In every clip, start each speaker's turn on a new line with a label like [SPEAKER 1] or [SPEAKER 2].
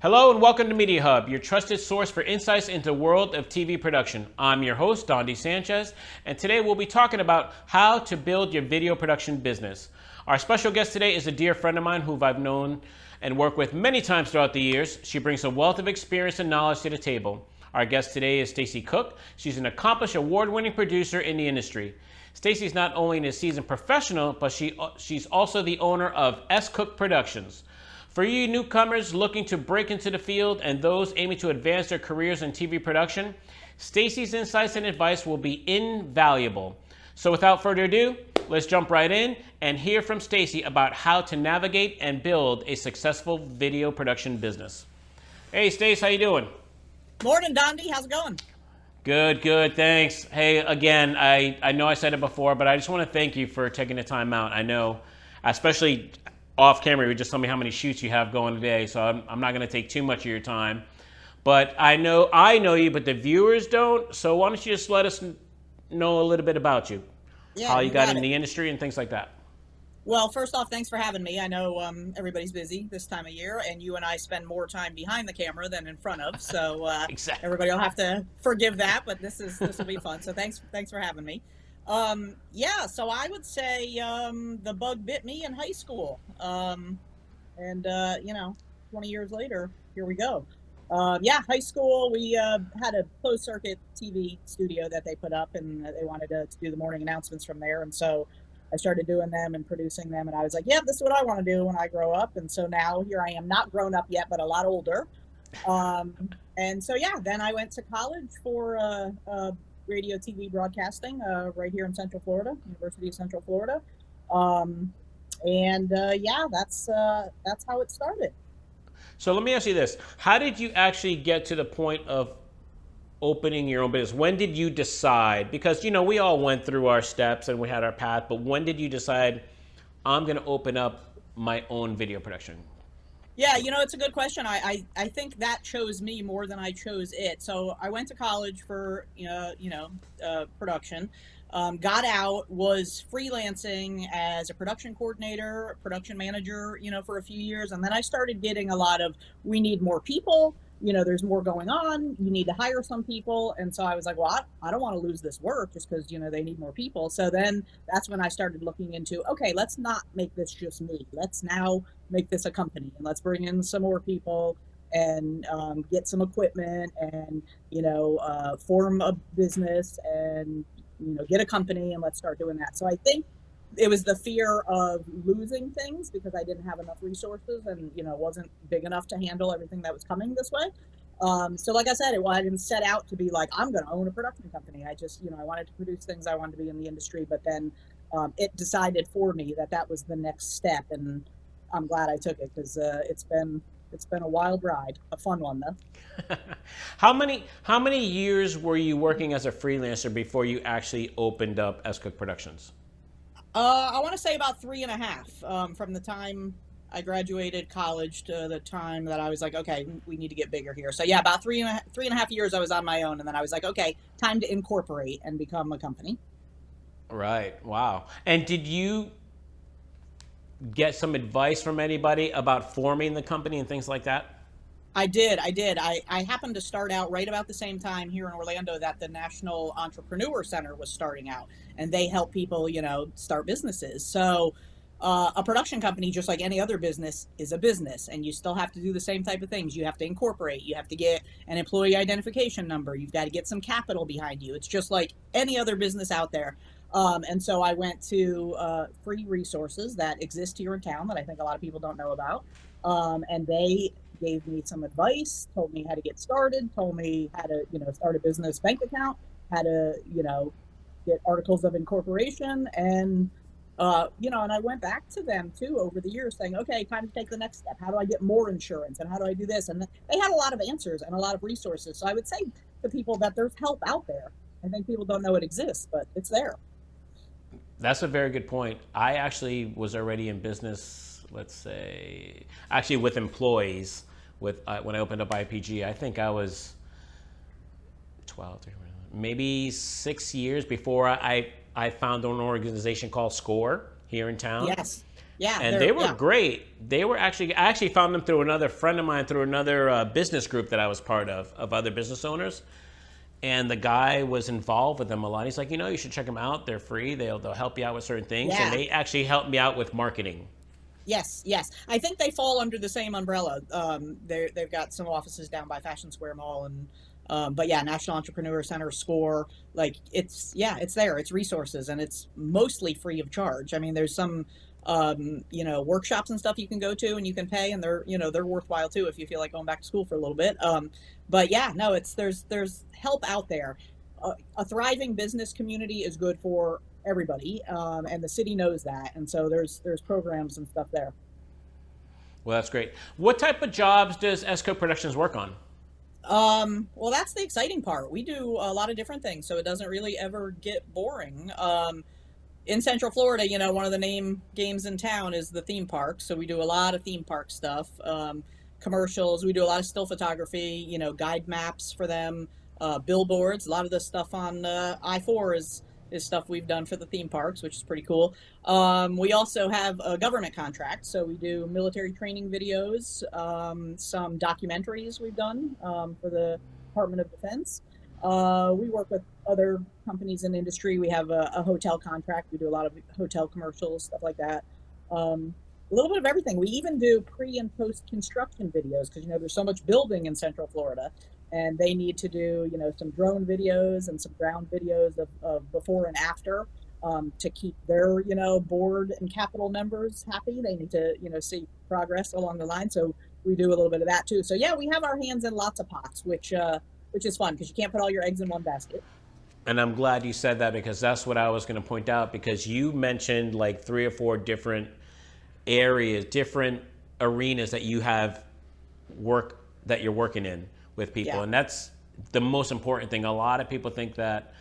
[SPEAKER 1] Hello and welcome to Media Hub, your trusted source for insights into the world of TV production. I'm your host, Dondi Sanchez, and today we'll be talking about how to build your video production business. Our special guest today is a dear friend of mine who I've known and worked with many times throughout the years. She brings a wealth of experience and knowledge to the table. Our guest today is Stacy Cook. She's an accomplished award-winning producer in the industry. Stacy's not only a seasoned professional, but she's also the owner of S. Cook Productions. For you newcomers looking to break into the field and those aiming to advance their careers in TV production, Stacy's insights and advice will be invaluable. So without further ado, let's jump right in and hear from Stacy about how to navigate and build a successful video production business. Hey, Stace, how you doing?
[SPEAKER 2] Morning, Dondi. How's it going?
[SPEAKER 1] Good, thanks. Hey, again, I know I said it before, but I just want to thank you for taking the time out. I know, especially off camera, you just tell me how many shoots you have going today, so I'm not going to take too much of your time. But I know you, but the viewers don't. So why don't you just let us know a little bit about you, how you got in the industry and things like that.
[SPEAKER 2] Well, first off, thanks for having me. I know everybody's busy this time of year, and you and I spend more time behind the camera than in front of. So
[SPEAKER 1] Exactly.
[SPEAKER 2] Everybody will have to forgive that, but this will be fun. So thanks for having me. So I would say the bug bit me in high school, and 20 years later, here we go. High school, we had a closed circuit TV studio that they put up, and they wanted to do the morning announcements from there, and so I started doing them and producing them, and I was like, yeah, this is what I want to do when I grow up. And so now here I am, not grown up yet, but a lot older. Then I went to college for radio TV broadcasting right here in Central Florida, University of Central Florida. That's how it started.
[SPEAKER 1] So let me ask you this. How did you actually get to the point of opening your own business? When did you decide? Because, we all went through our steps and we had our path, but when did you decide, I'm going to open up my own video production?
[SPEAKER 2] Yeah, it's a good question. I think that chose me more than I chose it. So I went to college for, production, got out, was freelancing as a production coordinator, production manager, for a few years. And then I started getting a lot of, we need more people. There's more going on. You need to hire some people. And so I was like, well, I don't want to lose this work just because, they need more people. So then that's when I started looking into, okay, let's not make this just me. Let's now make this a company, and let's bring in some more people and get some equipment and, form a business and, get a company, and let's start doing that. So I think it was the fear of losing things because I didn't have enough resources and, wasn't big enough to handle everything that was coming this way. So like I said, I didn't set out to be like, I'm going to own a production company. I just, I wanted to produce things. I wanted to be in the industry, but then it decided for me that was the next step. And I'm glad I took it because it's been a wild ride, a fun one though.
[SPEAKER 1] How many years were you working as a freelancer before you actually opened up S. Cook Productions?
[SPEAKER 2] I want to say about 3.5 from the time I graduated college to the time that I was like, okay, we need to get bigger here. So yeah, about 3.5 years I was on my own, and then I was like, okay, time to incorporate and become a company.
[SPEAKER 1] Right. Wow. And did you get some advice from anybody about forming the company and things like that?
[SPEAKER 2] I did. I happened to start out right about the same time here in Orlando that the National Entrepreneur Center was starting out, and they help people, start businesses. So a production company, just like any other business, is a business, and you still have to do the same type of things. You have to incorporate. You have to get an employee identification number. You've got to get some capital behind you. It's just like any other business out there. And so I went to free resources that exist here in town that I think a lot of people don't know about. And they gave me some advice, told me how to get started, told me how to, start a business bank account, how to, get articles of incorporation. And I went back to them too over the years saying, okay, time to take the next step. How do I get more insurance? And how do I do this? And they had a lot of answers and a lot of resources. So I would say to people that there's help out there. I think people don't know it exists, but it's there.
[SPEAKER 1] That's a very good point. I actually was already in business, let's say, actually with employees when I opened up IPG. I think I was 12, maybe 6 years before I found an organization called SCORE here in town.
[SPEAKER 2] Yes. Yeah,
[SPEAKER 1] and they
[SPEAKER 2] they're
[SPEAKER 1] were
[SPEAKER 2] yeah.
[SPEAKER 1] great. They were actually I actually found them through another friend of mine through another business group that I was part of other business owners. And the guy was involved with them a lot. He's like, you should check them out. They're free. They'll help you out with certain things, and
[SPEAKER 2] Yeah.
[SPEAKER 1] they actually helped me out with marketing.
[SPEAKER 2] Yes, yes. I think they fall under the same umbrella. They've got some offices down by Fashion Square Mall, and but yeah, National Entrepreneur Center, Score. Like it's yeah, it's there. It's resources, and it's mostly free of charge. I mean, there's some workshops and stuff you can go to, and you can pay, and they're worthwhile too if you feel like going back to school for a little bit. But yeah, no, it's there's help out there. A thriving business community is good for everybody, and the city knows that, and so there's programs and stuff there.
[SPEAKER 1] Well, that's great. What type of jobs does Esco Productions work on?
[SPEAKER 2] Well, that's the exciting part. We do a lot of different things, so it doesn't really ever get boring. In Central Florida, one of the name games in town is the theme park. So we do a lot of theme park stuff, commercials. We do a lot of still photography, guide maps for them, billboards. A lot of the stuff on I-4 is stuff we've done for the theme parks, which is pretty cool. We also have a government contract, so we do military training videos, some documentaries we've done for the Department of Defense. We work with other companies in industry. We have a hotel contract. We do a lot of hotel commercials, stuff like that. A little bit of everything. We even do pre and post construction videos because there's so much building in Central Florida, and they need to do some drone videos and some ground videos of before and after, to keep their board and capital members happy. They need to see progress along the line. So we do a little bit of that too. So yeah, we have our hands in lots of pots, which is fun because you can't put all your eggs in one basket.
[SPEAKER 1] And I'm glad you said that because that's what I was going to point out because you mentioned like three or four different areas, different arenas that you have work that you're working in with people.
[SPEAKER 2] Yeah.
[SPEAKER 1] And that's the most important thing. A lot of people think that,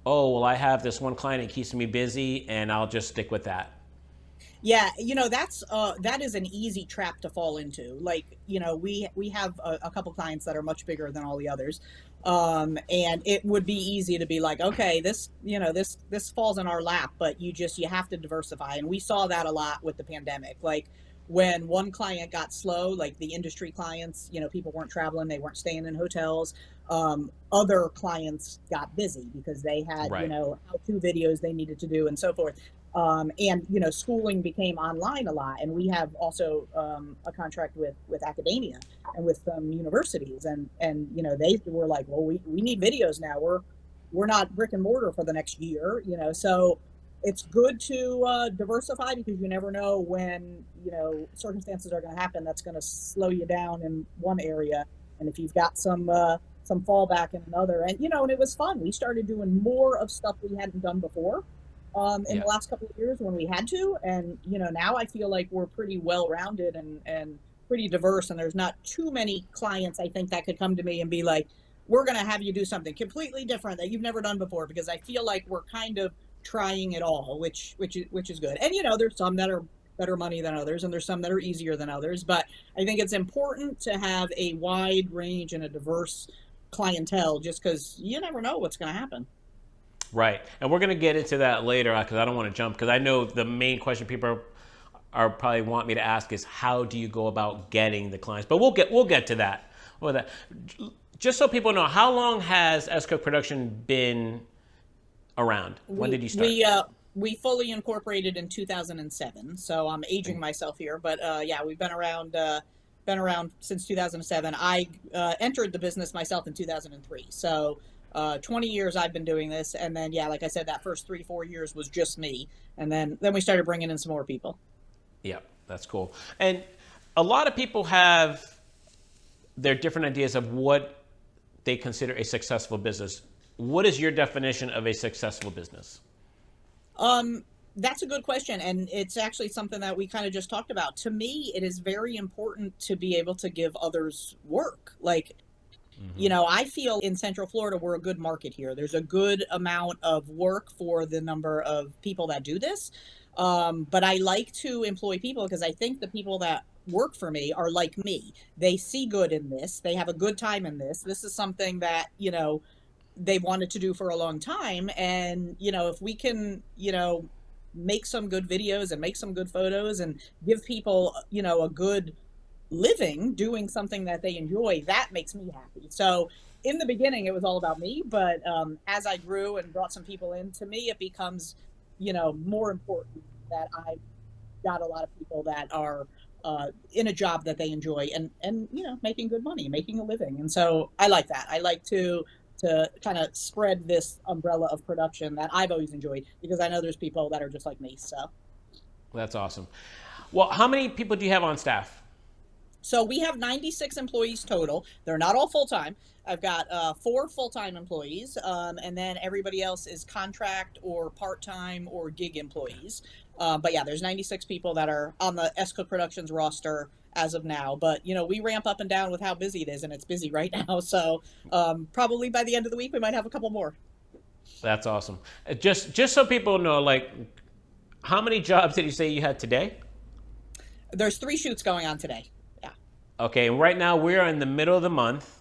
[SPEAKER 1] oh, well, I have this one client, it keeps me busy and I'll just stick with that.
[SPEAKER 2] Yeah, that is an easy trap to fall into. Like, we have a couple clients that are much bigger than all the others. And it would be easy to be like, okay, this falls in our lap, but you have to diversify. And we saw that a lot with the pandemic. Like when one client got slow, like the industry clients, people weren't traveling, they weren't staying in hotels. Other clients got busy because they had,
[SPEAKER 1] Right.
[SPEAKER 2] how-to videos they needed to do and so forth. And schooling became online a lot, and we have also a contract with academia and with some universities, and they were like, well, we need videos now. We're not brick and mortar for the next year, so it's good to diversify because you never know when circumstances are going to happen that's going to slow you down in one area, and if you've got some fallback in another, and it was fun. We started doing more of stuff we hadn't done before in
[SPEAKER 1] Yeah.
[SPEAKER 2] the last couple of years when we had to. And, now I feel like we're pretty well rounded and pretty diverse. And there's not too many clients, I think, that could come to me and be like, we're going to have you do something completely different that you've never done before, because I feel like we're kind of trying it all, which is good. And, there's some that are better money than others, and there's some that are easier than others. But I think it's important to have a wide range and a diverse clientele just because you never know what's going to happen.
[SPEAKER 1] Right. And we're going to get into that later because I don't want to jump because I know the main question people are probably want me to ask is how do you go about getting the clients? But we'll get to that. Well, that just so people know, how long has Esco Production been around? When
[SPEAKER 2] We
[SPEAKER 1] did you start?
[SPEAKER 2] we we fully incorporated in 2007. So I'm aging myself here, but yeah, we've been around since 2007. I entered the business myself in 2003. So 20 years I've been doing this, and then yeah, like I said, that first 3 4 years was just me, and then we started bringing in some more people.
[SPEAKER 1] Yeah, that's cool. And a lot of people have their different ideas of what they consider a successful business. What is your definition of a successful business?
[SPEAKER 2] That's a good question, and it's actually something that we kind of just talked about. To me, it is very important to be able to give others work. Like, I feel in Central Florida, we're a good market here. There's a good amount of work for the number of people that do this. But I like to employ people because I think the people that work for me are like me. They see good in this, they have a good time in this. This is something that, they wanted to do for a long time. And, if we can, make some good videos and make some good photos and give people, a good living doing something that they enjoy, that makes me happy. So in the beginning, it was all about me, but as I grew and brought some people in, to me, it becomes, more important that I got a lot of people that are in a job that they enjoy and making good money, making a living. And so I like that. I like to kind of spread this umbrella of production that I've always enjoyed because I know there's people that are just like me.
[SPEAKER 1] That's awesome. Well, how many people do you have on staff?
[SPEAKER 2] So we have 96 employees total. They're not all full time. I've got 4 full-time employees, and then everybody else is contract or part-time or gig employees. But yeah, there's 96 people that are on the S Cook Productions roster as of now. But we ramp up and down with how busy it is, and it's busy right now. So probably by the end of the week, we might have a couple more.
[SPEAKER 1] That's awesome. Just so people know, like, how many jobs did you say you had today?
[SPEAKER 2] There's 3 shoots going on today. Yeah.
[SPEAKER 1] Okay, right now we're in the middle of the month,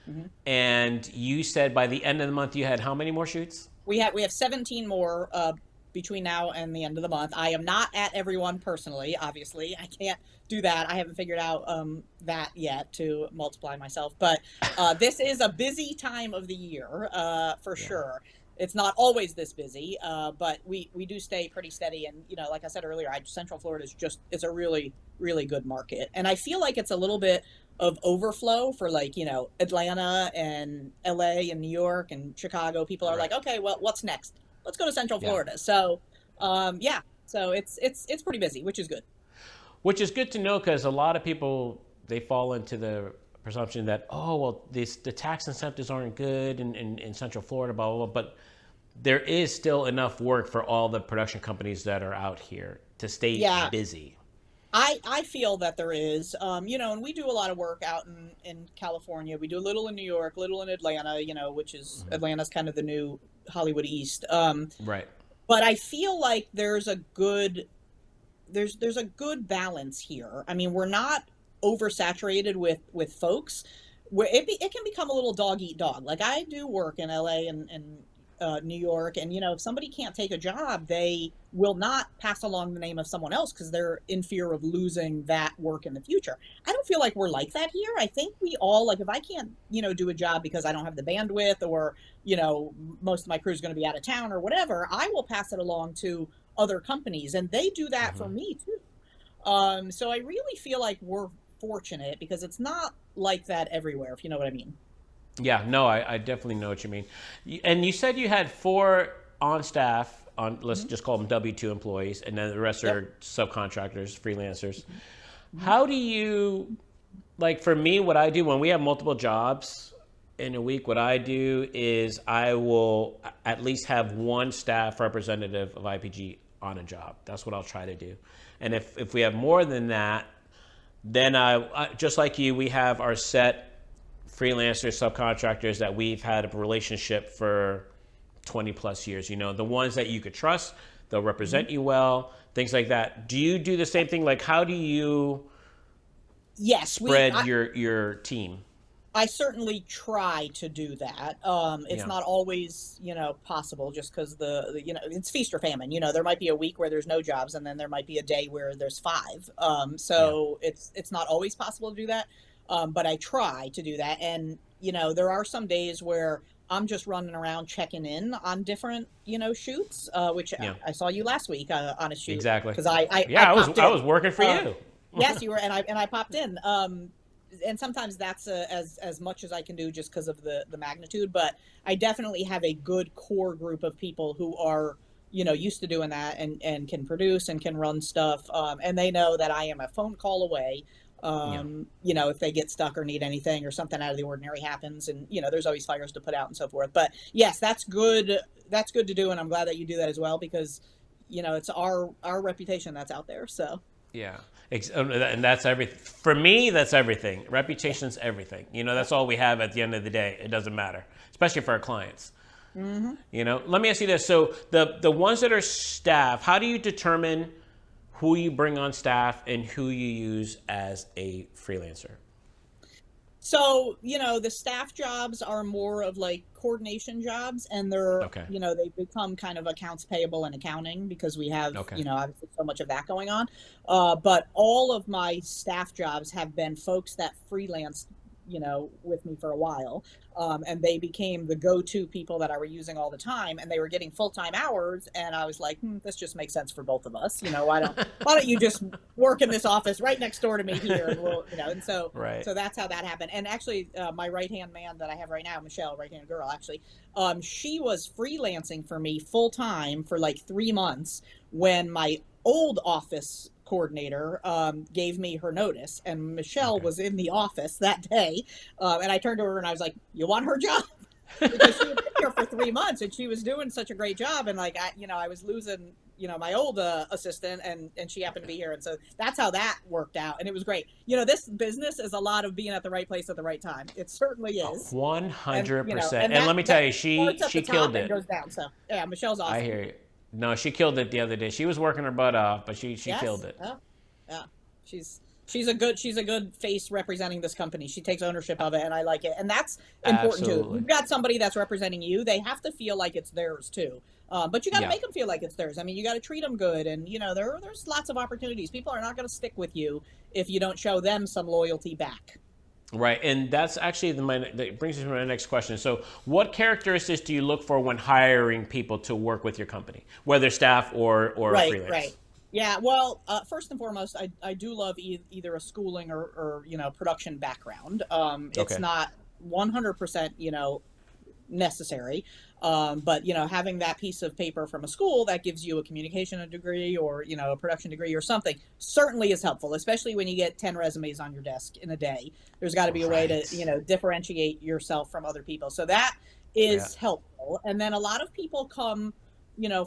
[SPEAKER 2] Mm-hmm.
[SPEAKER 1] and you said by the end of the month you had how many more shoots?
[SPEAKER 2] We have 17 more between now and the end of the month. I am not at everyone personally, obviously. I can't do that. I haven't figured out that yet to multiply myself. But this is a busy time of the year for
[SPEAKER 1] Yeah.
[SPEAKER 2] sure. It's not always this busy, but we do stay pretty steady. And like I said earlier, Central Florida is it's a really really good market, and I feel like it's a little bit of overflow for like Atlanta and LA and New York and Chicago. People are
[SPEAKER 1] Right.
[SPEAKER 2] like, okay, well, what's next? Let's go to Central
[SPEAKER 1] Yeah.
[SPEAKER 2] Florida. So yeah, so it's pretty busy, which is good.
[SPEAKER 1] Which is good to know because a lot of people they fall into the presumption that well the tax incentives aren't good in Central Florida, blah blah blah. But there is still enough work for all the production companies that are out here to stay
[SPEAKER 2] Yeah,
[SPEAKER 1] busy.
[SPEAKER 2] I feel that there is, and we do a lot of work out in California. We do a little in New York, little in Atlanta, which is Atlanta's kind of the new Hollywood East.
[SPEAKER 1] Right.
[SPEAKER 2] But I feel like there's a good balance here. I mean, we're not oversaturated with folks where it can become a little dog eat dog. Like I do work in LA and New York, and if somebody can't take a job, they will not pass along the name of someone else because they're in fear of losing that work in the future. I don't feel like we're like that here. I think we all like if I can't do a job because I don't have the bandwidth or most of my crew is going to be out of town or whatever, I will pass it along to other companies, and they do that for
[SPEAKER 1] Hmm.
[SPEAKER 2] me too. So I really feel like we're fortunate because it's not like that everywhere, if you know what I mean.
[SPEAKER 1] Yeah, no, I definitely know what you mean. And you said you had 4 on staff, on let's
[SPEAKER 2] Hmm.
[SPEAKER 1] just call them W-2 employees, and then the rest
[SPEAKER 2] Yep.
[SPEAKER 1] are subcontractors, freelancers.
[SPEAKER 2] Hmm.
[SPEAKER 1] How do you, like for me, what I do when we have multiple jobs in a week, what I do is I will at least have one staff representative of IPG on a job. That's what I'll try to do. And if we have more than that, then just like you, we have our set freelancers, subcontractors that we've had a relationship for 20 plus years. The ones that you could trust, they'll
[SPEAKER 2] Hmm.
[SPEAKER 1] represent you well, things like that. Do you do the same thing? Like, how do you
[SPEAKER 2] Yes,
[SPEAKER 1] spread your team?
[SPEAKER 2] I certainly try to do that. It's
[SPEAKER 1] Yeah,
[SPEAKER 2] not always, possible just because it's feast or famine. There might be a week where there's no jobs, and then there might be a day where there's 5.
[SPEAKER 1] yeah,
[SPEAKER 2] So it's not always possible to do that. But I try to do that, and there are some days where I'm just running around checking in on different, shoots. Which
[SPEAKER 1] yeah,
[SPEAKER 2] I saw you last week on a shoot
[SPEAKER 1] exactly.
[SPEAKER 2] because I
[SPEAKER 1] Yeah,
[SPEAKER 2] popped
[SPEAKER 1] I
[SPEAKER 2] in.
[SPEAKER 1] was working for
[SPEAKER 2] Uh,
[SPEAKER 1] you.
[SPEAKER 2] yes, you were, and I popped in. And sometimes that's as much as I can do just because of the magnitude. But I definitely have a good core group of people who are used to doing that and can produce and can run stuff. And they know that I am a phone call away.
[SPEAKER 1] Yeah.
[SPEAKER 2] If they get stuck or need anything or something out of the ordinary happens, and there's always fires to put out and so forth. But yes, that's good. That's good to do, and I'm glad that you do that as well because it's our reputation that's out there. So
[SPEAKER 1] Yeah, and that's everything. For me, that's everything. Reputation's everything.
[SPEAKER 2] yep.
[SPEAKER 1] That's all we have at the end of the day. It doesn't matter, especially for our clients.
[SPEAKER 2] Hmm.
[SPEAKER 1] Let me ask you this. So the ones that are staff, how do you determine who you bring on staff and who you use as a freelancer?
[SPEAKER 2] So, the staff jobs are more of like coordination jobs, and
[SPEAKER 1] Okay.
[SPEAKER 2] they've become kind of accounts payable and accounting because we have,
[SPEAKER 1] Okay.
[SPEAKER 2] obviously so much of that going on. But all of my staff jobs have been folks that freelanced, with me for a while. And they became the go-to people that I were using all the time, and they were getting full-time hours. And I was like, this just makes sense for both of us. Why don't you just work in this office right next door to me here, and and so
[SPEAKER 1] Right.
[SPEAKER 2] so that's how that happened. And actually, my right hand man that I have right now, Michelle, right hand girl, actually, she was freelancing for me full time for like 3 months when my old office coordinator gave me her notice, and Michelle
[SPEAKER 1] Okay.
[SPEAKER 2] was in the office that day, and I turned to her and I was like, "You want her job?" Because she had been here for 3 months and she was doing such a great job, and like I was losing my old assistant, and she happened to be here, and so that's how that worked out, and it was great. This business is a lot of being at the right place at the right time. It certainly is.
[SPEAKER 1] One
[SPEAKER 2] And
[SPEAKER 1] hundred percent.
[SPEAKER 2] and
[SPEAKER 1] And
[SPEAKER 2] that
[SPEAKER 1] let me tell
[SPEAKER 2] that
[SPEAKER 1] you,
[SPEAKER 2] starts at the
[SPEAKER 1] she
[SPEAKER 2] top
[SPEAKER 1] killed
[SPEAKER 2] and
[SPEAKER 1] it.
[SPEAKER 2] goes down. So yeah, Michelle's
[SPEAKER 1] I
[SPEAKER 2] awesome.
[SPEAKER 1] hear you. No, she killed it the other day. She was working her butt off, but she killed
[SPEAKER 2] Yes.
[SPEAKER 1] it.
[SPEAKER 2] Oh, yeah. She's a good face representing this company. She takes ownership of it, and I like it. And that's important too. If
[SPEAKER 1] Absolutely.
[SPEAKER 2] you've got somebody that's representing you, they have to feel like it's theirs too. But you got to
[SPEAKER 1] Yeah.
[SPEAKER 2] make them feel like it's theirs. I mean, you got to treat them good, and there's lots of opportunities. People are not going to stick with you if you don't show them some loyalty back.
[SPEAKER 1] Right, and that's actually that brings us to my next question. So, what characteristics do you look for when hiring people to work with your company, whether staff or
[SPEAKER 2] Right,
[SPEAKER 1] freelance?
[SPEAKER 2] right. Yeah, well, first and foremost, I do love either a schooling or production background. It's
[SPEAKER 1] Okay.
[SPEAKER 2] not 100%, necessary. But having that piece of paper from a school that gives you a communication degree, or a production degree or something, certainly is helpful, especially when you get 10 resumes on your desk in a day. There's got to be a way to
[SPEAKER 1] Right.
[SPEAKER 2] differentiate yourself from other people, so that
[SPEAKER 1] Yeah.
[SPEAKER 2] is helpful. And then a lot of people come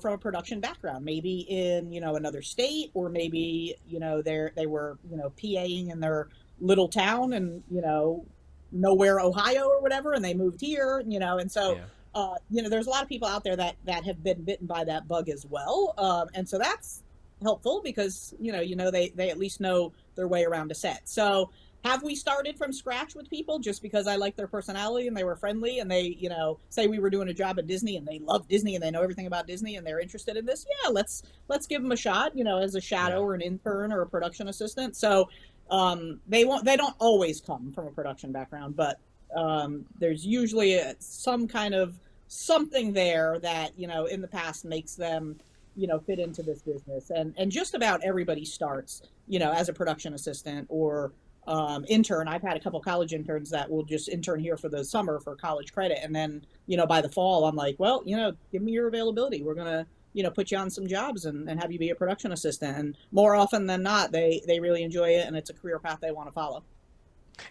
[SPEAKER 2] from a production background, maybe in another state, or maybe they were PAing in their little town, and nowhere Ohio or whatever, and they moved here, and so
[SPEAKER 1] Yeah.
[SPEAKER 2] there's a lot of people out there that have been bitten by that bug as well, and so that's helpful because they at least know their way around a set. So have we started from scratch with people just because I like their personality and they were friendly, and they say we were doing a job at Disney and they love Disney and they know everything about Disney and they're interested in this? Yeah, let's give them a shot, as a shadow
[SPEAKER 1] Yeah.
[SPEAKER 2] or an intern or a production assistant. So they don't always come from a production background, but there's usually some kind of something there that in the past makes them fit into this business. And just about everybody starts as a production assistant or intern. I've had a couple college interns that will just intern here for the summer for college credit, and then by the fall I'm like, well, give me your availability, we're gonna put you on some jobs and have you be a production assistant. And more often than not, they really enjoy it, and it's a career path they want to follow.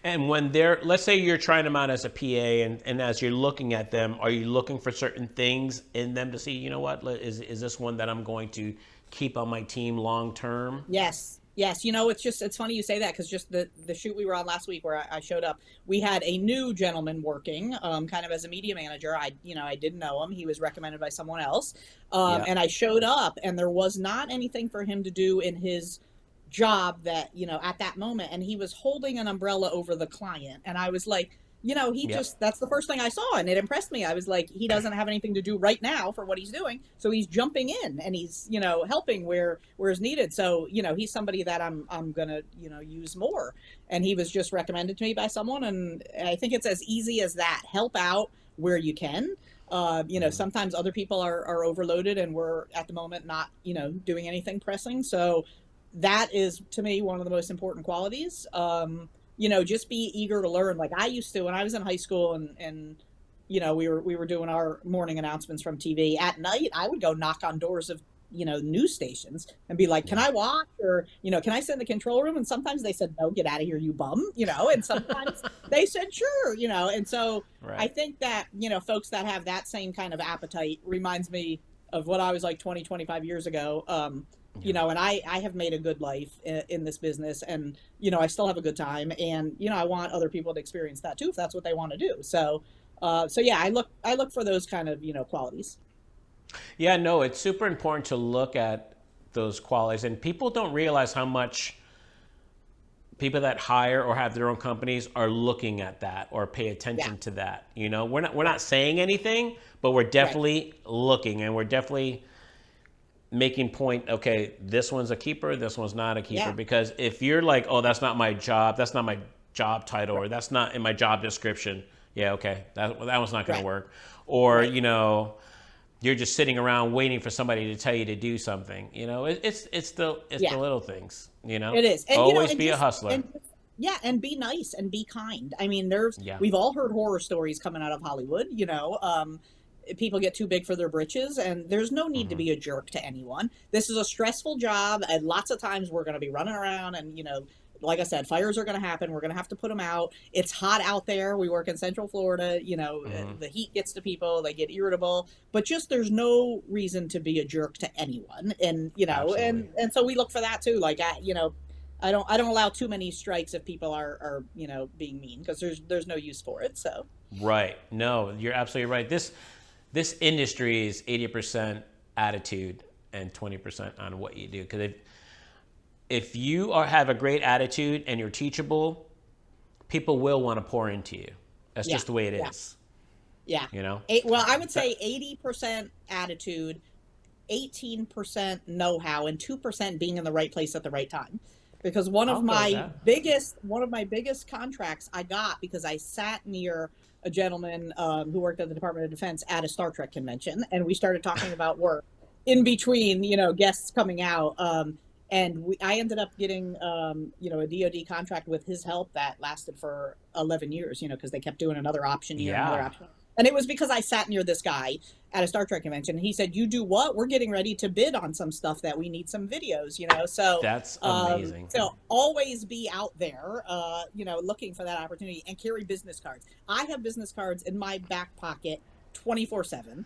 [SPEAKER 1] And when let's say you're trying them out as a PA, and as you're looking at them, are you looking for certain things in them to see, what, is this one that I'm going to keep on my team long term?
[SPEAKER 2] Yes. Yes. It's funny you say that, because just the shoot we were on last week where I showed up, we had a new gentleman working, kind of as a media manager. I didn't know him. He was recommended by someone else.
[SPEAKER 1] Yeah.
[SPEAKER 2] And I showed up, and there was not anything for him to do in his job that, at that moment. And he was holding an umbrella over the client. And I was like,
[SPEAKER 1] Yep.
[SPEAKER 2] that's the first thing I saw, and it impressed me. I was like, he doesn't have anything to do right now for what he's doing, so he's jumping in and he's helping where is needed. So he's somebody that I'm gonna use more. And he was just recommended to me by someone, and I think it's as easy as that. Help out where you can. Sometimes other people are overloaded, and we're at the moment not doing anything pressing. So that is, to me, one of the most important qualities. Just be eager to learn. Like I used to when I was in high school, and we were doing our morning announcements from TV at night. I would go knock on doors of news stations and be like, can
[SPEAKER 1] Yeah.
[SPEAKER 2] I watch, or can I sit in the control room? And sometimes they said, no, get out of here, you bum. And sometimes they said, sure. And so I
[SPEAKER 1] Right.
[SPEAKER 2] think that folks that have that same kind of appetite reminds me of what I was like 20, 25 years ago.
[SPEAKER 1] Yeah.
[SPEAKER 2] And I have made a good life in this business, and I still have a good time, and I want other people to experience that too if that's what they want to do. So yeah, I look for those kind of qualities.
[SPEAKER 1] Yeah, no, it's super important to look at those qualities, and people don't realize how much people that hire or have their own companies are looking at that or pay
[SPEAKER 2] Yeah.
[SPEAKER 1] attention to that. We're
[SPEAKER 2] Yeah.
[SPEAKER 1] not saying anything, but we're
[SPEAKER 2] Right.
[SPEAKER 1] definitely looking, and we're definitely making point. Okay, this one's a keeper, this one's not a keeper.
[SPEAKER 2] Yeah.
[SPEAKER 1] Because if you're like, oh, that's not my job title,
[SPEAKER 2] Right.
[SPEAKER 1] or that's not in my job description. Yeah, okay, that one's not going to
[SPEAKER 2] Right.
[SPEAKER 1] work. Or
[SPEAKER 2] Right.
[SPEAKER 1] you're just sitting around waiting for somebody to tell you to do something. It's the
[SPEAKER 2] Yeah.
[SPEAKER 1] little things.
[SPEAKER 2] It is. And
[SPEAKER 1] Always be a hustler.
[SPEAKER 2] yeah, and be nice and be kind. I mean, there's
[SPEAKER 1] Yeah.
[SPEAKER 2] we've all heard horror stories coming out of Hollywood, people get too big for their britches, and there's no need to
[SPEAKER 1] Hmm.
[SPEAKER 2] be a jerk to anyone. This is a stressful job, and lots of times we're going to be running around, and like I said, fires are going to happen. We're going to have to put them out. It's hot out there. We work in Central Florida.
[SPEAKER 1] Hmm.
[SPEAKER 2] The heat gets to people. They get irritable. But just there's no reason to be a jerk to anyone, and
[SPEAKER 1] Absolutely.
[SPEAKER 2] so we look for that too. Like I don't allow too many strikes if people are being mean, because there's no use for it. So
[SPEAKER 1] Right. No, you're absolutely right. This industry is 80% attitude and 20% on what you do. Because if you have a great attitude and you're teachable, people will want to pour into you. That's
[SPEAKER 2] yeah,
[SPEAKER 1] just the way it
[SPEAKER 2] yeah,
[SPEAKER 1] is.
[SPEAKER 2] yeah.
[SPEAKER 1] You know.
[SPEAKER 2] Well, I would
[SPEAKER 1] That-
[SPEAKER 2] say 80% attitude, 18% know-how, and 2% being in the right place at the right time. Because
[SPEAKER 1] I'll go with that.
[SPEAKER 2] one of my biggest contracts I got because I sat near a gentleman who worked at the Department of Defense at a Star Trek convention, and we started talking about work in between, guests coming out. I ended up getting, a DoD contract with his help that lasted for 11 years, because they kept doing another option year and another
[SPEAKER 1] Yeah.
[SPEAKER 2] option. And it was because I sat near this guy at a Star Trek convention. And he said, "You do what? We're getting ready to bid on some stuff that we need some videos."
[SPEAKER 1] That's amazing.
[SPEAKER 2] So always be out there, looking for that opportunity, and carry business cards. I have business cards in my back pocket 24/7.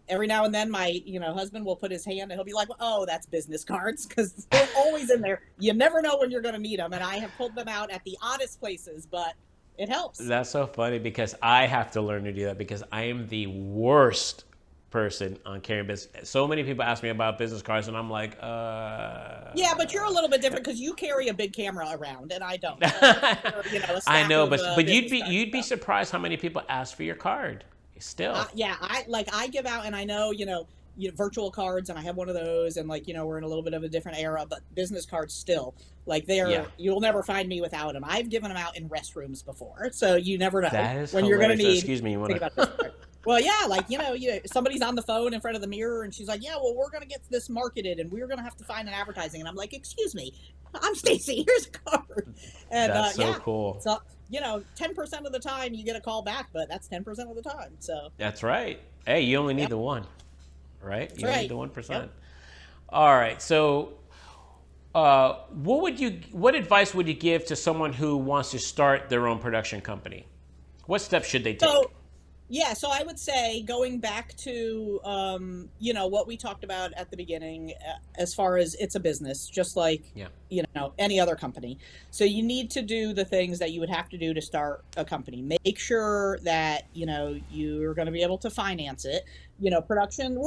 [SPEAKER 2] Every now and then my husband will put his hand and he'll be like, "Oh, that's business cards," because they're always in there. You never know when you're going to need them, and I have pulled them out at the oddest places, but it helps.
[SPEAKER 1] That's so funny because I have to learn to do that because I am the worst person on carrying business. So many people ask me about business cards, and I'm like,
[SPEAKER 2] Yeah, but you're a little bit different because you carry a big camera around and I don't. So I carry, a
[SPEAKER 1] I
[SPEAKER 2] stack
[SPEAKER 1] know,
[SPEAKER 2] of
[SPEAKER 1] but
[SPEAKER 2] business cards.
[SPEAKER 1] you'd be
[SPEAKER 2] So.
[SPEAKER 1] surprised how many people ask for your card. Still,
[SPEAKER 2] Yeah, I give out, and I know virtual cards, and I have one of those, and we're in a little bit of a different era, but business cards still, like,
[SPEAKER 1] yeah,
[SPEAKER 2] you'll never find me without them. I've given them out in restrooms before, so you never know
[SPEAKER 1] that is
[SPEAKER 2] when you're gonna
[SPEAKER 1] hilarious.
[SPEAKER 2] need.
[SPEAKER 1] Excuse me, you
[SPEAKER 2] Think
[SPEAKER 1] wanna?
[SPEAKER 2] about business cards. Well, yeah, somebody's on the phone in front of the mirror, and she's like, "Yeah, well, we're gonna get this marketed, and we're gonna have to find an advertising," and I'm like, "Excuse me, I'm Stacy. Here's a card," and
[SPEAKER 1] That's so
[SPEAKER 2] yeah,
[SPEAKER 1] cool.
[SPEAKER 2] so 10% of the time you get a call back, but that's 10% of the time. So,
[SPEAKER 1] That's right. Hey, you only need
[SPEAKER 2] yep,
[SPEAKER 1] the one, right?
[SPEAKER 2] that's
[SPEAKER 1] You only need
[SPEAKER 2] right.
[SPEAKER 1] the
[SPEAKER 2] Yep.
[SPEAKER 1] 1%. All right. So, what advice would you give to someone who wants to start their own production company? What steps should they take?
[SPEAKER 2] So, yeah, so I would say, going back to what we talked about at the beginning, as far as it's a business, just like
[SPEAKER 1] Yeah.
[SPEAKER 2] any other company. So you need to do the things that you would have to do to start a company. Make sure that you're going to be able to finance it. Production.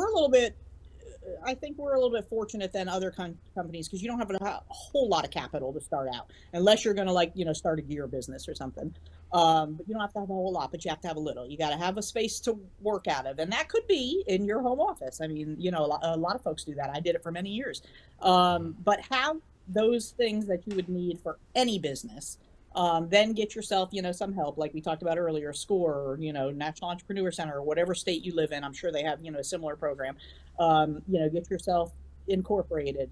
[SPEAKER 2] I think we're a little bit fortunate than other companies because you don't have a whole lot of capital to start out, unless you're going to start a gear business or something. But you don't have to have a whole lot, but you have to have a little. You got to have a space to work out of, and that could be in your home office. I mean, a lot of folks do that. I did it for many years. But have those things that you would need for any business. Then get yourself, some help, like we talked about earlier, SCORE, or, National Entrepreneur Center, or whatever state you live in. I'm sure they have, a similar program. Get yourself incorporated,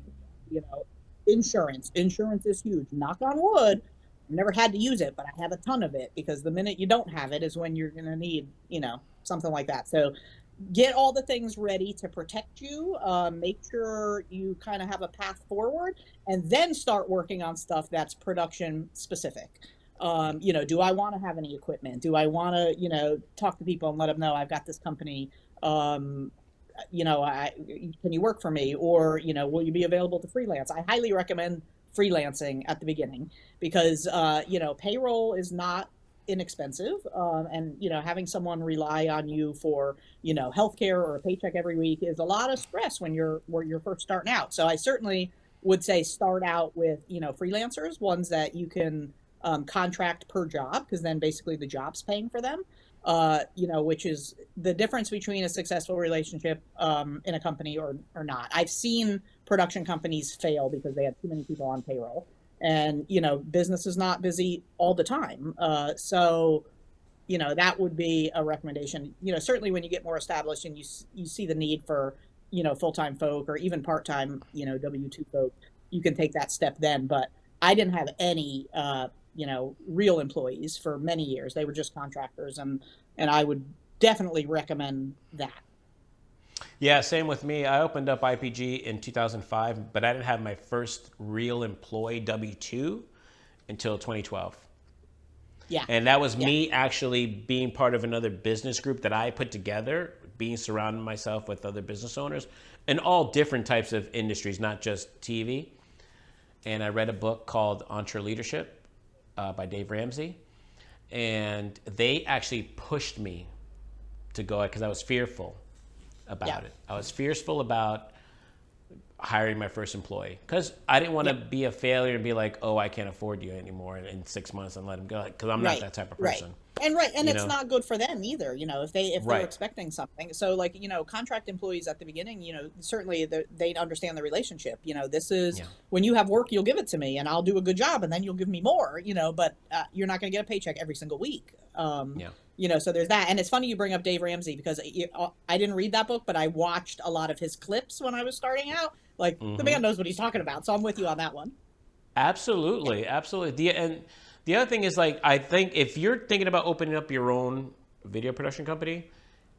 [SPEAKER 2] you know, insurance. Insurance is huge. Knock on wood. I've never had to use it, but I have a ton of it, because the minute you don't have it is when you're going to need, something like that. So get all the things ready to protect you. Make sure you kind of have a path forward, and then start working on stuff that's production specific. Do I want to have any equipment? Do I want to, talk to people and let them know I've got this company? Um, can you work for me? Or, will you be available to freelance? I highly recommend freelancing at the beginning, because, payroll is not inexpensive. And, having someone rely on you for, healthcare or a paycheck every week is a lot of stress when you're first starting out. So I certainly would say start out with, freelancers, ones that you can contract per job, because then basically the job's paying for them. Which is the difference between a successful relationship in a company or not. I've seen production companies fail because they have too many people on payroll, and business is not busy all the time. So that would be a recommendation. Certainly when you get more established and you see the need for full-time folk or even part-time W-2 folk, you can take that step then. But I didn't have any real employees for many years. They were just contractors, and I would definitely recommend that.
[SPEAKER 1] Yeah, same with me. I opened up IPG in 2005, but I didn't have my first real employee W-2 until 2012.
[SPEAKER 2] Yeah.
[SPEAKER 1] And that was
[SPEAKER 2] Yeah.
[SPEAKER 1] me actually being part of another business group that I put together, being surrounded myself with other business owners in all different types of industries, not just TV. And I read a book called EntreLeadership by Dave Ramsey. And they actually pushed me to go because I was fearful about it. I was fearful about hiring my first employee because I didn't want to be a failure and be like, oh, I can't afford you anymore in 6 months and let him go, because I'm not that type of person.
[SPEAKER 2] And it's not good for them either, if they're expecting something. So like, contract employees at the beginning, certainly they understand the relationship. This is when you have work, you'll give it to me and I'll do a good job and then you'll give me more, but you're not going to get a paycheck every single week. So there's that. And it's funny you bring up Dave Ramsey, because I didn't read that book, but I watched a lot of his clips when I was starting out. Like, the man knows what he's talking about. So I'm with you on that one.
[SPEAKER 1] Absolutely. Absolutely. And the other thing is, like, I think if you're thinking about opening up your own video production company,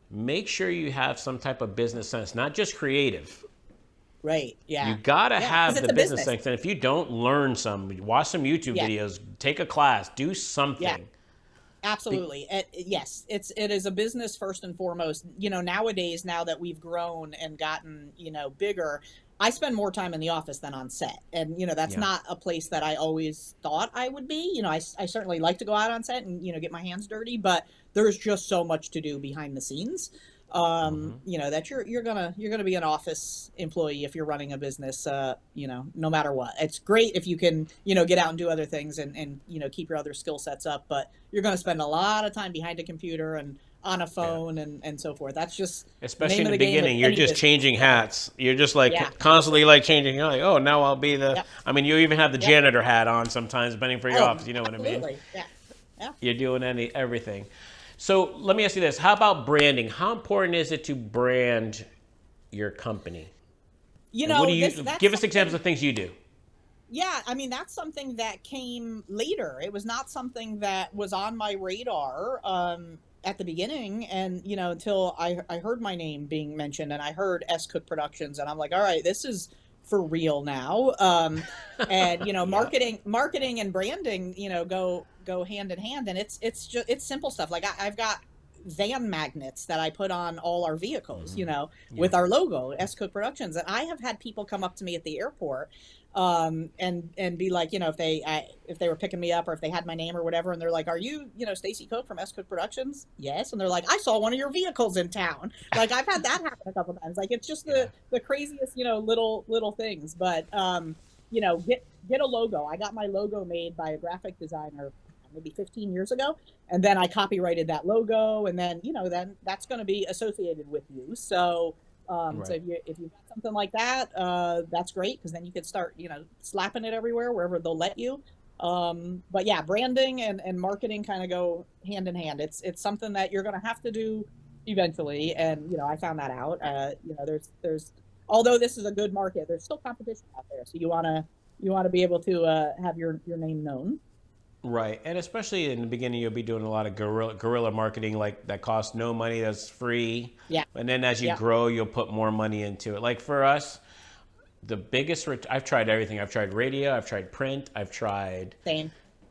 [SPEAKER 1] make sure you have some type of business sense, not just creative.
[SPEAKER 2] Right. Yeah.
[SPEAKER 1] You got to have the business sense. And if you don't, learn watch some YouTube videos, take a class, do something.
[SPEAKER 2] Yeah. Absolutely. Yes, it is a business first and foremost. Nowadays, now that we've grown and gotten, bigger, I spend more time in the office than on set. And, that's not a place that I always thought I would be. I certainly like to go out on set and, get my hands dirty, but there's just so much to do behind the scenes. That you're gonna be an office employee if you're running a business, no matter what. It's great if you can, get out and do other things and keep your other skill sets up, but you're going to spend a lot of time behind a computer and on a phone and so forth. That's just
[SPEAKER 1] especially in the beginning. You're just changing hats. You're just like constantly like changing. You're like, oh, now I'll be the. I mean, you even have the janitor hat on sometimes, depending for your office. You know what I mean?
[SPEAKER 2] Yeah.
[SPEAKER 1] You're doing everything. So let me ask you this: how about branding? How important is it to brand your company? What do you give us examples of things you do?
[SPEAKER 2] Yeah, I mean, that's something that came later. It was not something that was on my radar at the beginning, and until I heard my name being mentioned and I heard S Cook Productions, and I'm like, all right, this is for real now. And marketing and branding, go hand in hand, and it's simple stuff. Like I've got van magnets that I put on all our vehicles, with our logo, S Cook Productions, and I have had people come up to me at the airport and be like, if they were picking me up or if they had my name or whatever, and they're like, are you, Stacy Cook from S Cook Productions? Yes. And they're like, I saw one of your vehicles in town. Like, I've had that happen a couple times. Like, it's just the craziest, little things. But get a logo. I got my logo made by a graphic designer maybe 15 years ago, and then I copyrighted that logo, and then then that's going to be associated with you. So so if you've got something like that, that's great, because then you could start, slapping it everywhere, wherever they'll let you. But yeah, branding and marketing kind of go hand in hand. It's something that you're going to have to do eventually. And, I found that out. There's, although this is a good market, there's still competition out there. So you want to be able to have your name known.
[SPEAKER 1] Right. And especially in the beginning, you'll be doing a lot of guerrilla marketing, like that costs no money, that's free.
[SPEAKER 2] Yeah.
[SPEAKER 1] And then as you grow, you'll put more money into it. Like for us, the biggest, I've tried everything. I've tried radio, I've tried print, I've tried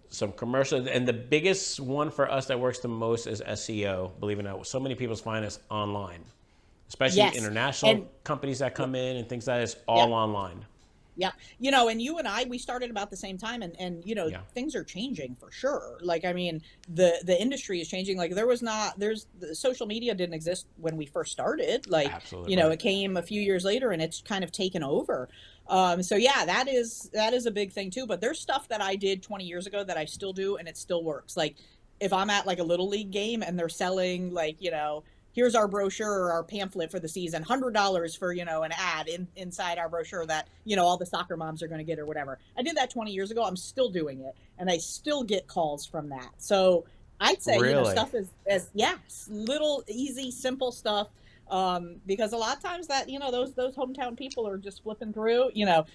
[SPEAKER 1] some commercials. And the biggest one for us that works the most is SEO, believe it or not. So many people find us online, especially international companies that come in and things like that. It's all online.
[SPEAKER 2] Yeah. And you and I, we started about the same time, and
[SPEAKER 1] Yeah,
[SPEAKER 2] things are changing for sure. Like, I mean, the industry is changing. Like, the social media didn't exist when we first started. Like,
[SPEAKER 1] absolutely right.
[SPEAKER 2] it came a few years later and it's kind of taken over. So yeah, that is a big thing too. But there's stuff that I did 20 years ago that I still do and it still works. Like, if I'm at like a little league game and they're selling like, here's our brochure or our pamphlet for the season, $100 for, an ad inside our brochure that, all the soccer moms are going to get or whatever. I did that 20 years ago. I'm still doing it and I still get calls from that. So I'd say,
[SPEAKER 1] Really?
[SPEAKER 2] stuff is as yeah, little, easy, simple stuff. Because a lot of times that, those hometown people are just flipping through,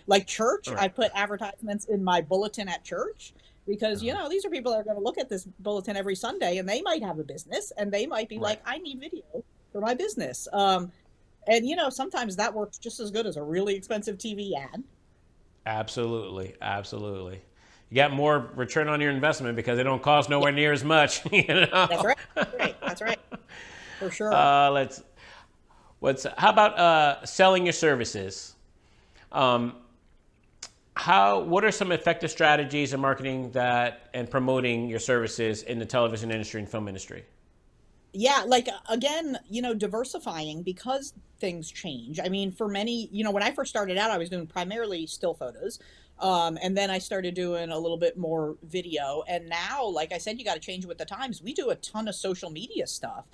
[SPEAKER 2] like church.
[SPEAKER 1] All right.
[SPEAKER 2] I put advertisements in my bulletin at church because these are people that are going to look at this bulletin every Sunday and they might have a business and they might be
[SPEAKER 1] Right.
[SPEAKER 2] like, I need video for my business. And sometimes that works just as good as a really expensive TV ad.
[SPEAKER 1] Absolutely. Absolutely. You got more return on your investment because they don't cost
[SPEAKER 2] Yeah,
[SPEAKER 1] nowhere near as much, you
[SPEAKER 2] that's
[SPEAKER 1] know.
[SPEAKER 2] right. That's right. That's right. For sure.
[SPEAKER 1] Let's what's how about selling your services? Um, how what are some effective strategies in marketing that and promoting your services in the television industry and film industry?
[SPEAKER 2] Yeah, like again, diversifying because things change. I mean, for many, when I first started out, I was doing primarily still photos. And then I started doing a little bit more video. And now, like I said, you got to change with the times. We do a ton of social media stuff.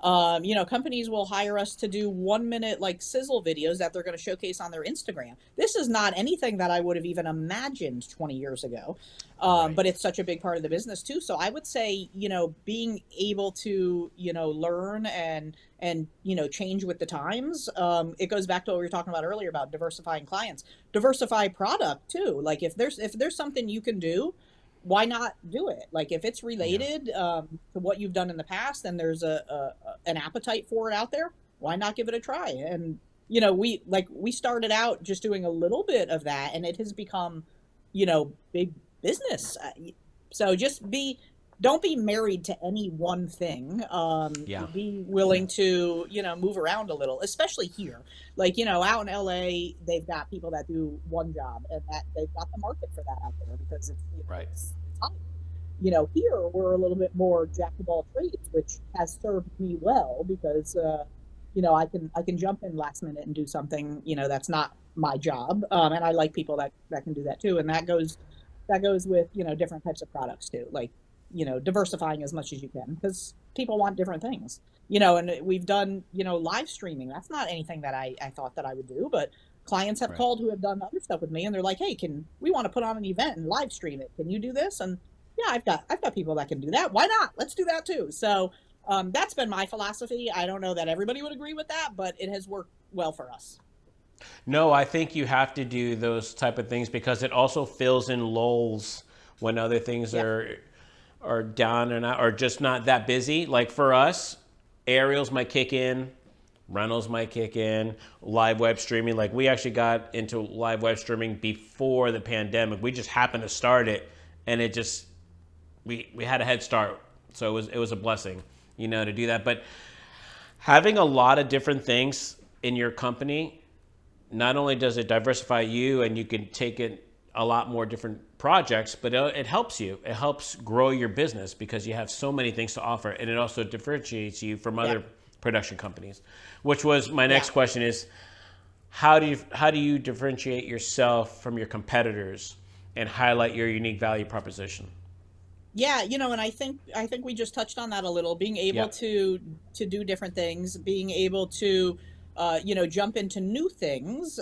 [SPEAKER 2] Companies will hire us to do 1 minute like sizzle videos that they're going to showcase on their Instagram. This is not anything that I would have even imagined 20 years ago. But
[SPEAKER 1] Right.
[SPEAKER 2] it's such a big part of the business too. So I would say, being able to, learn and change with the times. It goes back to what we were talking about earlier about diversifying clients, diversify product too. Like, if there's something you can do, why not do it? Like, if it's
[SPEAKER 1] Yeah.
[SPEAKER 2] related to what you've done in the past and there's an appetite for it out there, why not give it a try? And we started out just doing a little bit of that and it has become big business. So just don't be married to any one thing.
[SPEAKER 1] Yeah.
[SPEAKER 2] Be willing to, move around a little, especially here. Like, out in LA, they've got people that do one job and that they've got the market for that out there because
[SPEAKER 1] Right.
[SPEAKER 2] it's hot. Here we're a little bit more jack of all trades, which has served me well because, I can jump in last minute and do something, that's not my job. And I like people that can do that too. And that goes with different types of products too, like diversifying as much as you can because people want different things. And we've done live streaming. That's not anything that I thought that I would do, but clients have
[SPEAKER 1] Right.
[SPEAKER 2] called who have done other stuff with me and they're like, hey, can we want to put on an event and live stream it, can you do this? And yeah, I've got people that can do that. Why not? Let's do that too. So that's been my philosophy. I don't know that everybody would agree with that, but it has worked well for us.
[SPEAKER 1] No, I think you have to do those type of things because it also fills in lulls when other things
[SPEAKER 2] Yeah.
[SPEAKER 1] are down and out or just not that busy. Like for us, aerials might kick in, rentals might kick in, live web streaming. Like we actually got into live web streaming before the pandemic. We just happened to start it, and it just we had a head start, so it was a blessing, to do that. But having a lot of different things in your company, not only does it diversify you and you can take it a lot more different projects, but it helps you. It helps grow your business because you have so many things to offer, and it also differentiates you from
[SPEAKER 2] Yeah.
[SPEAKER 1] other production companies. Which was my
[SPEAKER 2] Yeah.
[SPEAKER 1] next question: is how do you differentiate yourself from your competitors and highlight your unique value proposition?
[SPEAKER 2] Yeah, and I think we just touched on that a little. Being able
[SPEAKER 1] Yeah,
[SPEAKER 2] to do different things, being able to jump into new things,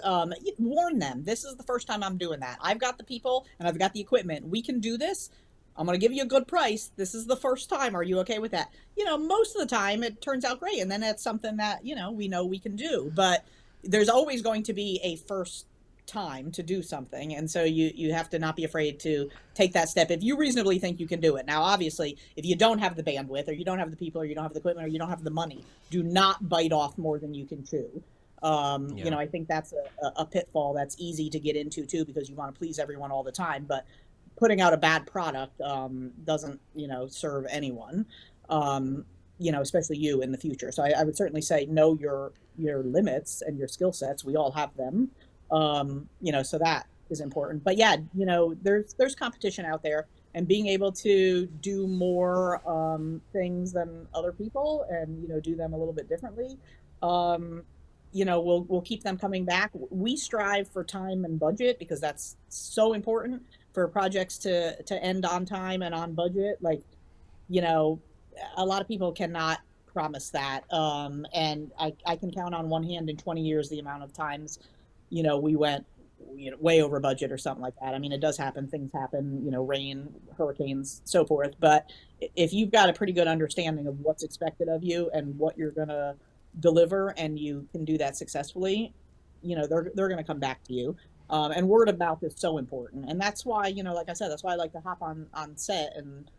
[SPEAKER 2] warn them. This is the first time I'm doing that. I've got the people and I've got the equipment. We can do this. I'm going to give you a good price. This is the first time. Are you okay with that? Most of the time it turns out great and then it's something that, we know we can do. But there's always going to be a first time to do something, and so you have to not be afraid to take that step if you reasonably think you can do it. Now obviously if you don't have the bandwidth or you don't have the people or you don't have the equipment or you don't have the money, do not bite off more than you can chew.
[SPEAKER 1] yeah,
[SPEAKER 2] I think that's a pitfall that's easy to get into too because you want to please everyone all the time, but putting out a bad product doesn't serve anyone, especially you in the future. So I would certainly say know your limits and your skill sets. We all have them, so is important. But yeah, there's competition out there, and being able to do more things than other people, and do them a little bit differently, um, will keep them coming back. We strive for time and budget because that's so important for projects to end on time and on budget. Like, you know, a lot of people cannot promise that. And I can count on one hand in 20 years the amount of times, we went, way over budget or something like that. I mean, it does happen. Things happen, rain, hurricanes, so forth. But if you've got a pretty good understanding of what's expected of you and what you're going to deliver, and you can do that successfully, they're going to come back to you. And word of mouth is so important. And that's why, like I said, that's why I like to hop on set and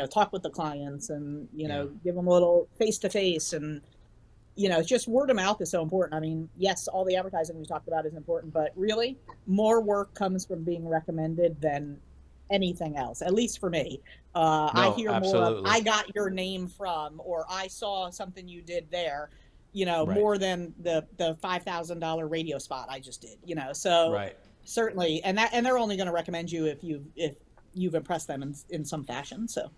[SPEAKER 2] talk with the clients, and
[SPEAKER 1] Yeah.
[SPEAKER 2] give them a little face to face. And it's just word of mouth is so important. I mean, yes, all the advertising we talked about is important, but really, more work comes from being recommended than anything else. At least for me, I
[SPEAKER 1] No,
[SPEAKER 2] hear more of
[SPEAKER 1] absolutely.
[SPEAKER 2] "I got your name from" or "I saw something you did there,"
[SPEAKER 1] Right.
[SPEAKER 2] more than the $5,000 radio spot I just did. So
[SPEAKER 1] Right.
[SPEAKER 2] certainly, and they're only going to recommend you if you've impressed them in some fashion. So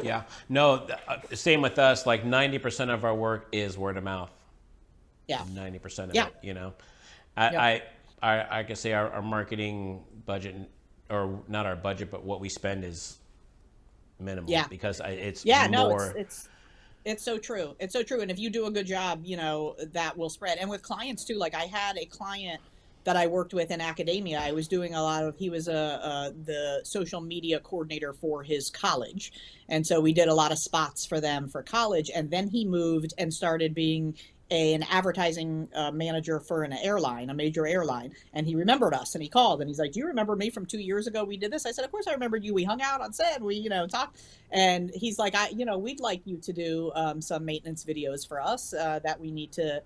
[SPEAKER 1] Yeah. No, same with us. Like 90% of our work is word of mouth.
[SPEAKER 2] yeah,
[SPEAKER 1] 90% of
[SPEAKER 2] yeah,
[SPEAKER 1] it.
[SPEAKER 2] yep,
[SPEAKER 1] I can say our marketing budget, or not our budget, but what we spend is minimal
[SPEAKER 2] yeah.
[SPEAKER 1] because it's
[SPEAKER 2] Yeah, no, it's
[SPEAKER 1] more.
[SPEAKER 2] it's it's so true. It's so true. And if you do a good job, that will spread. And with clients too, like I had a client that I worked with in academia. I was doing a lot of, he was the social media coordinator for his college. And so we did a lot of spots for them for college. And then he moved and started being an advertising manager for an airline, a major airline. And he remembered us, and he called and he's like, "Do you remember me from 2 years ago? We did this." I said, "Of course I remembered you. We hung out on set. We, talked." And he's like, we'd like you to do some maintenance videos for us that we need to,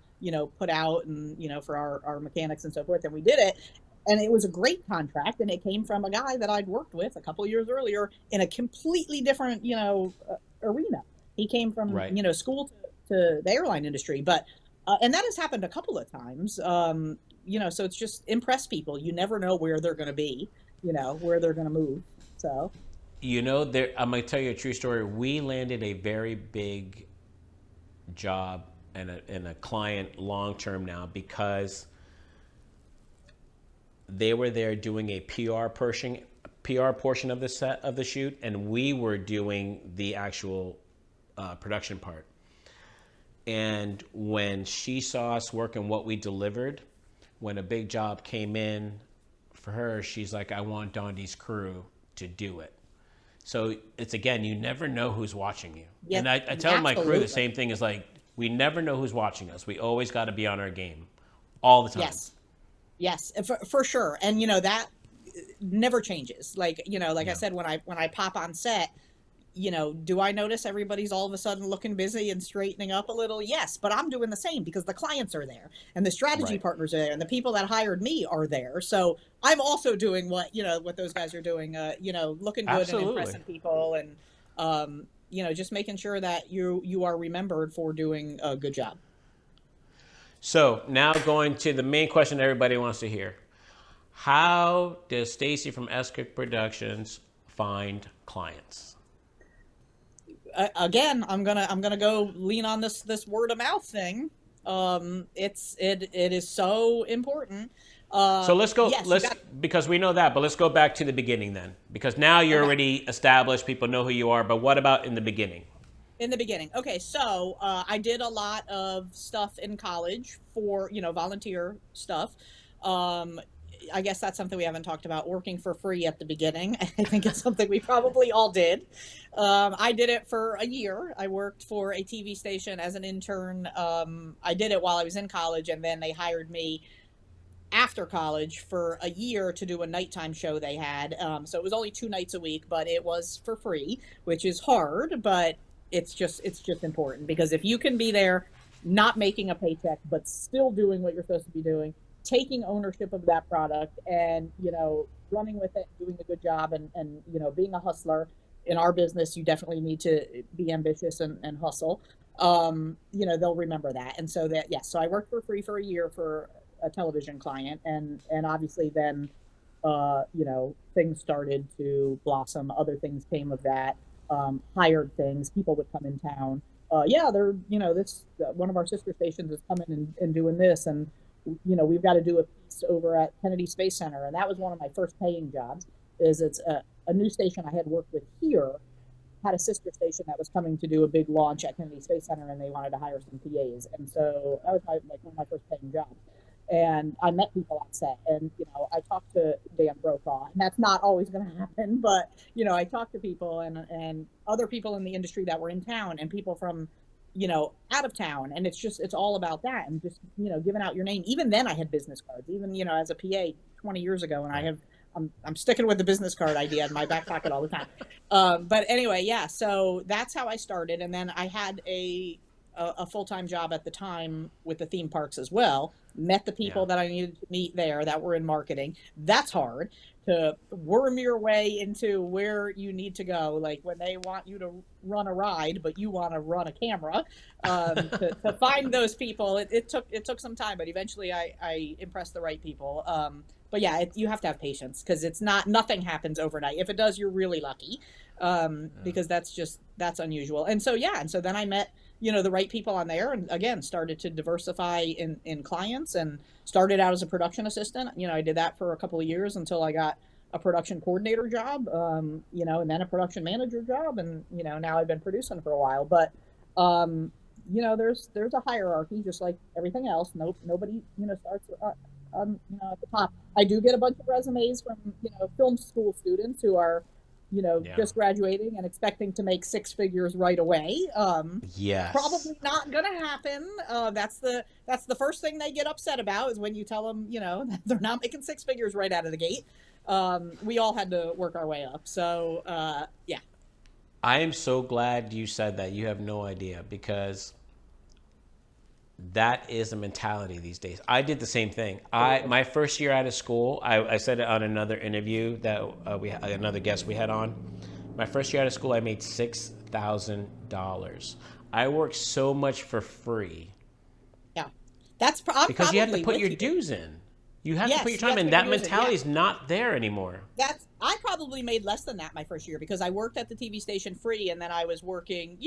[SPEAKER 2] put out, and, for our mechanics and so forth. And we did it. And it was a great contract. And it came from a guy that I'd worked with a couple of years earlier in a completely different, arena. He came from,
[SPEAKER 1] Right.
[SPEAKER 2] school to the airline industry. But, and that has happened a couple of times. So it's just impress people. You never know where they're going to be, where they're going to move. So,
[SPEAKER 1] There. I'm gonna tell you a true story. We landed a very big job and a client long term now because they were there doing a PR portion of the set of the shoot, and we were doing the actual production part. And when she saw us work and what we delivered, when a big job came in for her, she's like, "I want Dondi's crew to do it." So it's, again, you never know who's watching you.
[SPEAKER 2] yeah,
[SPEAKER 1] And I tell my crew the
[SPEAKER 2] absolutely.
[SPEAKER 1] same thing, is like, we never know who's watching us. We always got to be on our game all the time.
[SPEAKER 2] Yes. Yes, for sure. And that never changes. Like, like I
[SPEAKER 1] Yeah.
[SPEAKER 2] said, when I pop on set, do I notice everybody's all of a sudden looking busy and straightening up a little? Yes, but I'm doing the same because the clients are there, and the strategy
[SPEAKER 1] Right.
[SPEAKER 2] partners are there, and the people that hired me are there. So I'm also doing what those guys are doing, looking good and
[SPEAKER 1] Absolutely.
[SPEAKER 2] impressing people, and just making sure that you are remembered for doing a good job.
[SPEAKER 1] So now going to the main question everybody wants to hear. How does Stacy from S Cook Productions find clients?
[SPEAKER 2] Again, I'm gonna go lean on this word of mouth thing. It is so important.
[SPEAKER 1] So let's go.
[SPEAKER 2] Yes, you
[SPEAKER 1] Let's
[SPEAKER 2] got
[SPEAKER 1] Because we know that, but let's go back to the beginning then, because now you're
[SPEAKER 2] okay.
[SPEAKER 1] already established. People know who you are. But what about in the beginning?
[SPEAKER 2] In the beginning. Okay, so I did a lot of stuff in college for volunteer stuff. Um, I guess that's something we haven't talked about. Working for free at the beginning, I think it's something we probably all did. I did it for a year. I worked for a TV station as an intern. I did it while I was in college, and then they hired me after college for a year to do a nighttime show they had. So it was only 2 nights a week, but it was for free, which is hard, but it's just important, because if you can be there not making a paycheck but still doing what you're supposed to be doing, taking ownership of that product, and running with it, doing a good job, and being a hustler. In our business, you definitely need to be ambitious and hustle. They'll remember that. And so that, yes, so I worked for free for a year for a television client, and obviously then, things started to blossom. Other things came of that. Hired things. People would come in town. Yeah, they're, this one of our sister stations is coming and doing this, and we've got to do a piece over at Kennedy Space Center, and that was one of my first paying jobs. Is it's a new station I had worked with here had a sister station that was coming to do a big launch at Kennedy Space Center, and they wanted to hire some PAs, and so that was one of my first paying jobs. And I met people on set, and I talked to Dan Brokaw, and that's not always going to happen, but I talked to people and other people in the industry that were in town, and people from out of town, and it's all about that, and just giving out your name. Even then, I had business cards, even as a PA 20 years ago, and I'm sticking with the business card idea in my back pocket all the time. But anyway, yeah, so that's how I started. And then I had a full-time job at the time with the theme parks as well. Met the people
[SPEAKER 1] Yeah.
[SPEAKER 2] that I needed to meet there that were in marketing. That's hard to worm your way into where you need to go. Like when they want you to run a ride, but you want to run a camera, to find those people, it took some time, but eventually I impressed the right people. But yeah, you have to have patience because nothing happens overnight. If it does, you're really lucky, because that's unusual. And so yeah, and so then I met the right people on there, and again started to diversify in clients, and started out as a production assistant. I did that for a couple of years until I got a production coordinator job, and then a production manager job, and now I've been producing for a while. But there's a hierarchy, just like everything else. Nobody starts at the top. I do get a bunch of resumes from film school students who are
[SPEAKER 1] Yeah.
[SPEAKER 2] just graduating and expecting to make six figures right away.
[SPEAKER 1] Yes.
[SPEAKER 2] Probably not gonna happen. That's the first thing they get upset about, is when you tell them that they're not making six figures right out of the gate. We all had to work our way up. So yeah.
[SPEAKER 1] I am so glad you said that. You have no idea, because that is the mentality these days. I did the same thing. My first year out of school, I said it on another interview that another guest we had on. My first year out of school, I made $6,000. I worked so much for free
[SPEAKER 2] Yeah, I'm
[SPEAKER 1] because you have to
[SPEAKER 2] probably
[SPEAKER 1] put
[SPEAKER 2] with
[SPEAKER 1] your
[SPEAKER 2] you.
[SPEAKER 1] dues in. You have to put your
[SPEAKER 2] Yes, you
[SPEAKER 1] time
[SPEAKER 2] have to
[SPEAKER 1] in.
[SPEAKER 2] put your
[SPEAKER 1] That
[SPEAKER 2] dues in. Yeah,
[SPEAKER 1] mentality is not there anymore.
[SPEAKER 2] I probably made less than that my first year, because I worked at the TV station free, and then I was working.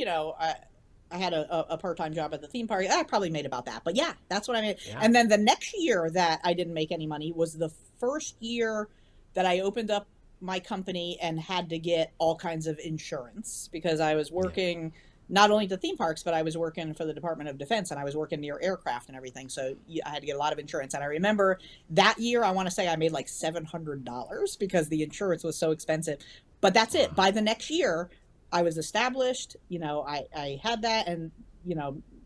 [SPEAKER 2] I had a part time job at the theme park. I probably made about that, but yeah, that's what I made.
[SPEAKER 1] Yeah.
[SPEAKER 2] And then the next year that I didn't make any money was the first year that I opened up my company and had to get all kinds of insurance, because I was
[SPEAKER 1] Yeah.
[SPEAKER 2] working not only to theme parks, but I was working for the Department of Defense, and I was working near aircraft and everything. So I had to get a lot of insurance. And I remember that year, I want to say I made like $700 because the insurance was so expensive. But that's it.
[SPEAKER 1] Wow.
[SPEAKER 2] By the next year, I was established. I had that, and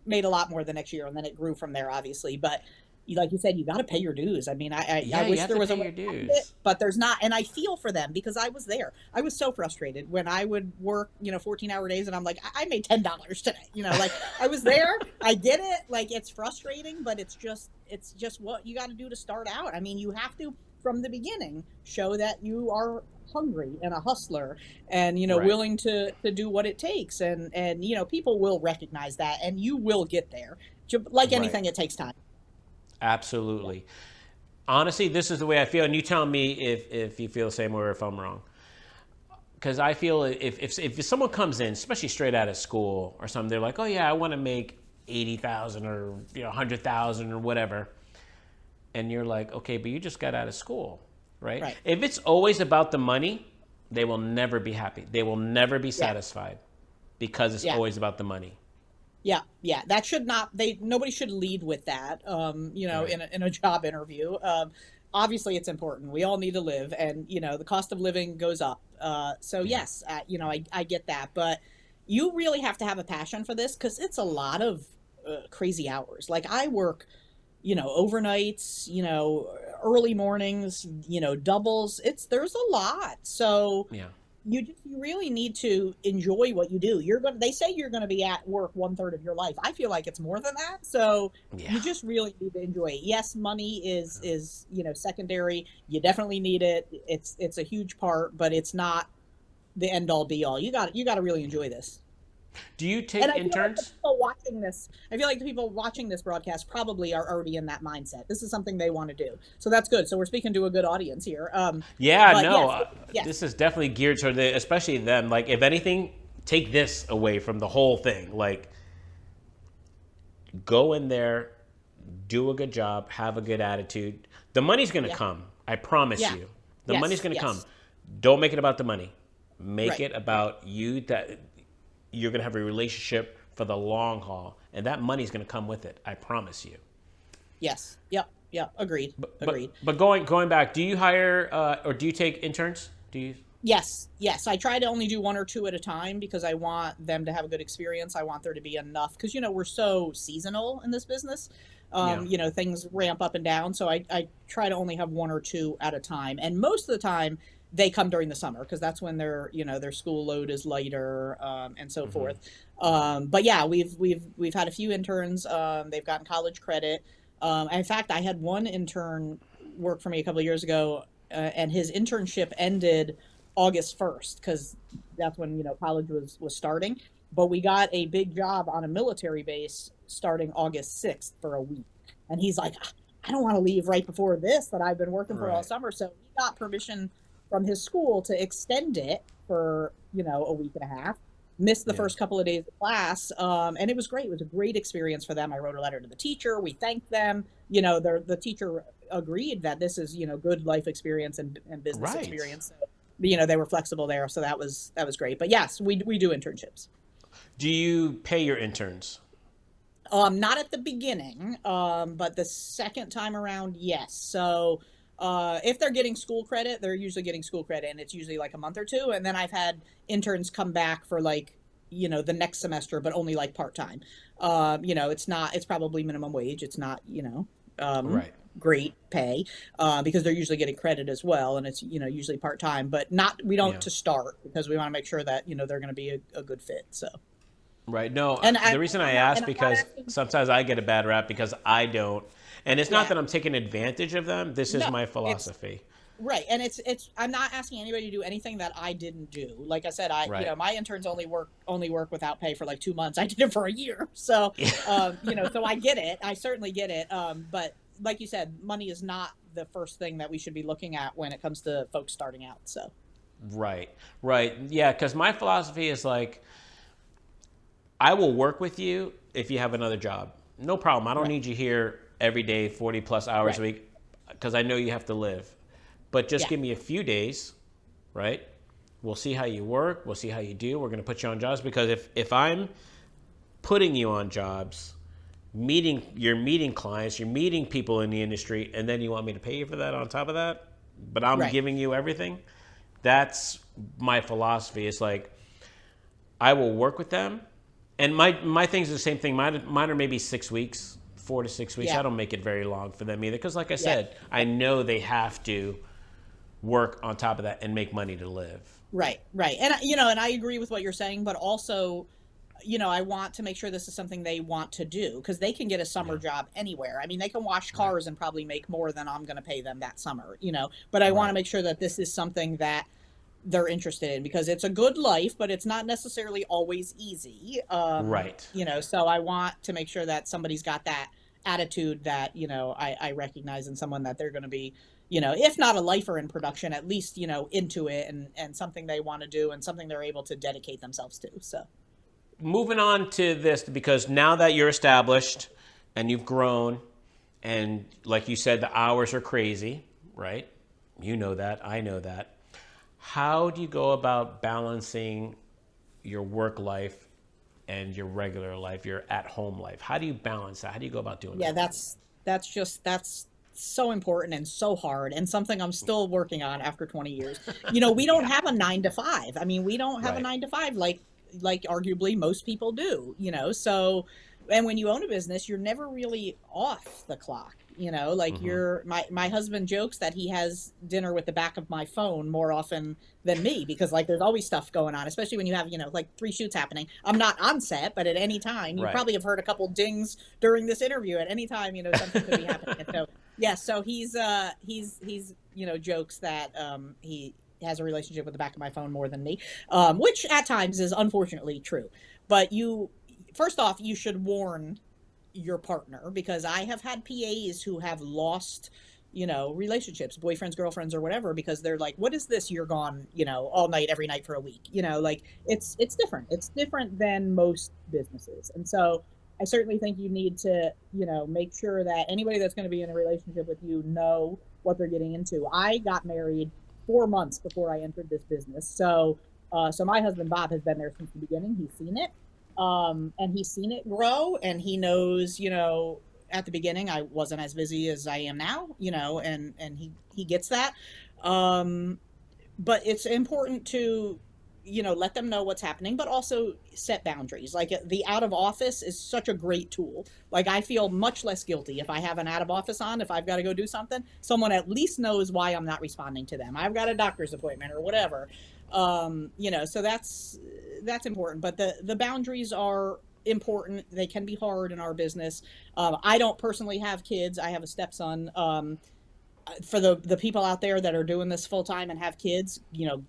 [SPEAKER 2] made a lot more the next year, and then it grew from there, obviously. But like you said, you got to pay your dues. I mean, I
[SPEAKER 1] Yeah, you
[SPEAKER 2] wish
[SPEAKER 1] have
[SPEAKER 2] there
[SPEAKER 1] to
[SPEAKER 2] was a
[SPEAKER 1] pay
[SPEAKER 2] way
[SPEAKER 1] your
[SPEAKER 2] around it,
[SPEAKER 1] dues.
[SPEAKER 2] but there's not. And I feel for them, because I was there. I was so frustrated when I would work 14-hour days, and I'm like, I made $10 today. Like I was there, I did it. Like, it's frustrating, but it's just what you got to do to start out. I mean, you have to, from the beginning, show that you are hungry and a hustler, and
[SPEAKER 1] Right.
[SPEAKER 2] willing to do what it takes, and people will recognize that, and you will get there. Like
[SPEAKER 1] Right.
[SPEAKER 2] anything, it takes time. Yeah.
[SPEAKER 1] Absolutely. Honestly, this is the way I feel, and you tell me if you feel the same way or if I'm wrong. Because I feel if someone comes in, especially straight out of school or something, they're like, oh yeah, I want to make 80,000 or 100,000 or whatever, and you're like, okay, but you just got out of school, right?
[SPEAKER 2] Right.
[SPEAKER 1] If it's always about the money, they will never be happy. They will never be
[SPEAKER 2] Yeah.
[SPEAKER 1] satisfied because it's
[SPEAKER 2] Yeah.
[SPEAKER 1] always about the money.
[SPEAKER 2] Yeah. Yeah. That should not, nobody should lead with that,
[SPEAKER 1] Right.
[SPEAKER 2] in a job interview. Obviously it's important. We all need to live, and, the cost of living goes up. So
[SPEAKER 1] Yeah.
[SPEAKER 2] yes, I get that, but you really have to have a passion for this, because it's a lot of crazy hours. Like I work, overnights, early mornings, doubles. There's a lot. So
[SPEAKER 1] Yeah.
[SPEAKER 2] you really need to enjoy what you do. They say you're gonna be at work one third of your life. I feel like it's more than that. So
[SPEAKER 1] Yeah.
[SPEAKER 2] you just really need to enjoy it. Yes, money is secondary. You definitely need it. It's a huge part, but it's not the end all be all. You got to really enjoy this.
[SPEAKER 1] Do you
[SPEAKER 2] And
[SPEAKER 1] take
[SPEAKER 2] I feel like the
[SPEAKER 1] interns?
[SPEAKER 2] people watching this, I feel like the people watching this broadcast probably are already in that mindset. This is something they want to do. So that's good. So we're speaking to a good audience here.
[SPEAKER 1] Yeah,
[SPEAKER 2] But
[SPEAKER 1] no,
[SPEAKER 2] yes, yes,
[SPEAKER 1] this is definitely geared toward the, especially them. Like, if anything, take this away from the whole thing. Like, go in there, do a good job, have a good attitude. The money's going to
[SPEAKER 2] yeah,
[SPEAKER 1] come. I promise
[SPEAKER 2] yeah,
[SPEAKER 1] you. The money's
[SPEAKER 2] yes,
[SPEAKER 1] going to come.
[SPEAKER 2] yes,
[SPEAKER 1] Don't make it about the money. Make
[SPEAKER 2] right,
[SPEAKER 1] it about you, that you're going to have a relationship for the long haul, and that money's going to come with it. I promise you.
[SPEAKER 2] yes, yep, yep, agreed, agreed.
[SPEAKER 1] But going back, do you hire or do you take interns? Do you?
[SPEAKER 2] Yes, yes. I try to only do one or two at a time because I want them to have a good experience. I want there to be enough because we're so seasonal in this business.
[SPEAKER 1] Yeah.
[SPEAKER 2] Things ramp up and down, so I try to only have one or two at a time. And most of the time they come during the summer because that's when their school load is lighter, and so
[SPEAKER 1] Mm-hmm.
[SPEAKER 2] forth. But yeah, we've had a few interns. They've gotten college credit. In fact, I had one intern work for me a couple of years ago, and his internship ended August 1st because that's when college was starting. But we got a big job on a military base starting August 6th for a week, and he's like, I don't want to leave right before this that I've been working for all
[SPEAKER 1] Right.
[SPEAKER 2] summer. So he got permission from his school to extend it for a week and a half. Missed the
[SPEAKER 1] Yeah.
[SPEAKER 2] first couple of days of class, and it was great. It was a great experience for them. I wrote a letter to the teacher. We thanked them. The teacher agreed that this is good life experience and business
[SPEAKER 1] Right.
[SPEAKER 2] experience. So they were flexible there, so that was great. But yes, we do internships.
[SPEAKER 1] Do you pay your interns?
[SPEAKER 2] Not at the beginning, but the second time around, yes. So if they're getting school credit, they're usually getting school credit, and it's usually like a month or two. And then I've had interns come back for like the next semester, but only like part time. It's probably minimum wage. It's not
[SPEAKER 1] Right.
[SPEAKER 2] great pay, because they're usually getting credit as well, and it's usually part time, but not we don't
[SPEAKER 1] Yeah.
[SPEAKER 2] to start because we want to make sure that they're going to be a good fit. So
[SPEAKER 1] Right. No,
[SPEAKER 2] and
[SPEAKER 1] the reason I ask
[SPEAKER 2] I'm not
[SPEAKER 1] because
[SPEAKER 2] asking.
[SPEAKER 1] sometimes I get a bad rap because I don't, and it's not
[SPEAKER 2] Yeah,
[SPEAKER 1] that I'm taking advantage of them. This is
[SPEAKER 2] no,
[SPEAKER 1] my
[SPEAKER 2] it's
[SPEAKER 1] philosophy.
[SPEAKER 2] right, and it's I'm not asking anybody to do anything that I didn't do. Like I said,
[SPEAKER 1] Right.
[SPEAKER 2] my interns only work without pay for like 2 months. I did it for a year, so so I get it. I certainly get it. But like you said, money is not the first thing that we should be looking at when it comes to folks starting out. So
[SPEAKER 1] Right. Right. Yeah. Because my philosophy is like, I will work with you if you have another job. No problem. I don't
[SPEAKER 2] right,
[SPEAKER 1] need you here every day, 40 plus hours a
[SPEAKER 2] right,
[SPEAKER 1] week, because I know you have to live. But just
[SPEAKER 2] yeah,
[SPEAKER 1] give me a few days, right? We'll see how you work. We'll see how you do. We're going to put you on jobs because if I'm putting you on jobs, you're meeting clients, you're meeting people in the industry, and then you want me to pay you for that on top of that, but I'm
[SPEAKER 2] right,
[SPEAKER 1] giving you everything. That's my philosophy. It's like I will work with them, and my things are the same thing. Mine are maybe 6 weeks, 4 to 6 weeks.
[SPEAKER 2] yeah,
[SPEAKER 1] I don't make it very long for them either, because like I
[SPEAKER 2] yeah.
[SPEAKER 1] said, I know they have to work on top of that and make money to live.
[SPEAKER 2] Right, right. And and I agree with what you're saying, but also, I want to make sure this is something they want to do because they can get a summer
[SPEAKER 1] Yeah.
[SPEAKER 2] job anywhere. I mean, they can wash
[SPEAKER 1] Right.
[SPEAKER 2] cars and probably make more than I'm going to pay them that summer. But I want to
[SPEAKER 1] Right.
[SPEAKER 2] make sure that this is something that they're interested in because it's a good life, but it's not necessarily always easy.
[SPEAKER 1] Right.
[SPEAKER 2] So I want to make sure that somebody's got that attitude that, I recognize in someone that they're going to be, if not a lifer in production, at least, into it and something they want to do and something they're able to dedicate themselves to. So,
[SPEAKER 1] Moving on to this, because now that you're established and you've grown, and like you said, the hours are crazy, right? You know that. I know that. How do you go about balancing your work life and your regular life, your at home life? How do you balance that? How do you go about doing
[SPEAKER 2] yeah,
[SPEAKER 1] that?
[SPEAKER 2] that's so important and so hard and something I'm still working on after 20 years. We don't
[SPEAKER 1] Yeah.
[SPEAKER 2] have a 9 to 5. I mean, we don't have a
[SPEAKER 1] Right.
[SPEAKER 2] 9 to 5 like arguably most people do. So and when you own a business, you're never really off the clock. Like
[SPEAKER 1] Mm-hmm.
[SPEAKER 2] my husband jokes that he has dinner with the back of my phone more often than me because like there's always stuff going on, especially when you have like 3 shoots happening. I'm not on set, but at any time you
[SPEAKER 1] Right.
[SPEAKER 2] probably have heard a couple dings during this interview. At any time, something could be happening. And so yeah, so he's jokes that he has a relationship with the back of my phone more than me, which at times is unfortunately true. But first off, you should warn your partner, because I have had PAs who have lost, relationships, boyfriends, girlfriends, or whatever, because they're like, "What is this? You're gone, all night, every night for a week." Like it's different. It's different than most businesses, and so I certainly think you need to, make sure that anybody that's going to be in a relationship with you know what they're getting into. I got married 4 months before I entered this business, so my husband Bob has been there since the beginning. He's seen it, and he's seen it grow, and he knows, at the beginning I wasn't as busy as I am now, and he gets that. Um, but it's important to, let them know what's happening, but also set boundaries. Like, the out of office is such a great tool. Like, I feel much less guilty if I have an out of office on. If I've got to go do something, someone at least knows why I'm not responding to them. I've got a doctor's appointment or whatever. So that's important, but the boundaries are important. They can be hard in our business. I don't personally have kids. I have a stepson. For the people out there that are doing this full time and have kids,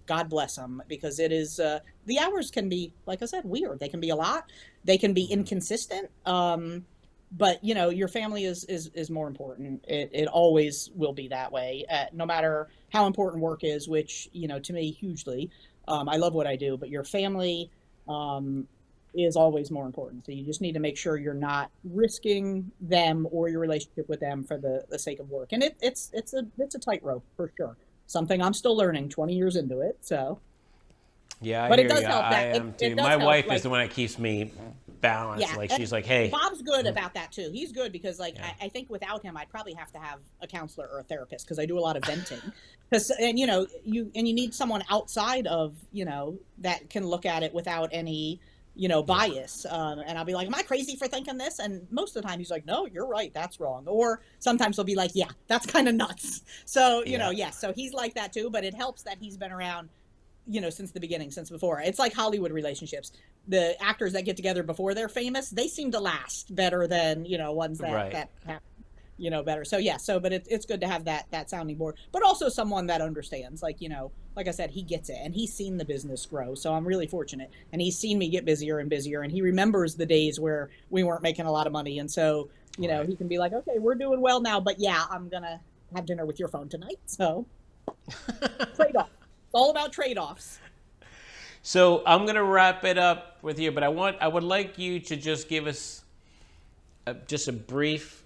[SPEAKER 2] God bless them, because it is, the hours can be, like I said, weird. They can be a lot. They can be inconsistent. But your family is more important. It always will be that way, no matter how important work is, which, to me, hugely. I love what I do, but your family, is always more important. So you just need to make sure you're not risking them or your relationship with them for the sake of work. And it's a tightrope for sure. Something I'm still learning 20 years into it. So,
[SPEAKER 1] Yeah, I
[SPEAKER 2] but it
[SPEAKER 1] hear
[SPEAKER 2] does
[SPEAKER 1] you.
[SPEAKER 2] help
[SPEAKER 1] I
[SPEAKER 2] that
[SPEAKER 1] am too.
[SPEAKER 2] it does
[SPEAKER 1] My
[SPEAKER 2] help,
[SPEAKER 1] wife is
[SPEAKER 2] like,
[SPEAKER 1] the one that keeps me balanced.
[SPEAKER 2] yeah.
[SPEAKER 1] Like,
[SPEAKER 2] And
[SPEAKER 1] she's like, hey.
[SPEAKER 2] Bob's good about that too. He's good because, like,
[SPEAKER 1] Yeah.
[SPEAKER 2] I think without him, I'd probably have to have a counselor or a therapist, because I do a lot of venting. And you need someone outside of, that can look at it without any,
[SPEAKER 1] Yeah.
[SPEAKER 2] bias. And I'll be like, "Am I crazy for thinking this?" And most of the time he's like, "No, you're right. That's wrong." Or sometimes he'll be like, "Yeah, that's kind of nuts." So,
[SPEAKER 1] Yeah.
[SPEAKER 2] yes. So he's like that too, but it helps that he's been around, since the beginning, since before. It's like Hollywood relationships. The actors that get together before they're famous, they seem to last better than, ones that
[SPEAKER 1] Right.
[SPEAKER 2] have, better. So yeah, but it's good to have that sounding board, but also someone that understands, like, like I said, he gets it, and he's seen the business grow. So I'm really fortunate, and he's seen me get busier and busier, and he remembers the days where we weren't making a lot of money. And so,
[SPEAKER 1] Right.
[SPEAKER 2] he can be like, "Okay, we're doing well now, but yeah, I'm gonna have dinner with your phone tonight." So trade off. It's all about trade offs.
[SPEAKER 1] So I'm gonna wrap it up with you, but I would like you to just give us just a brief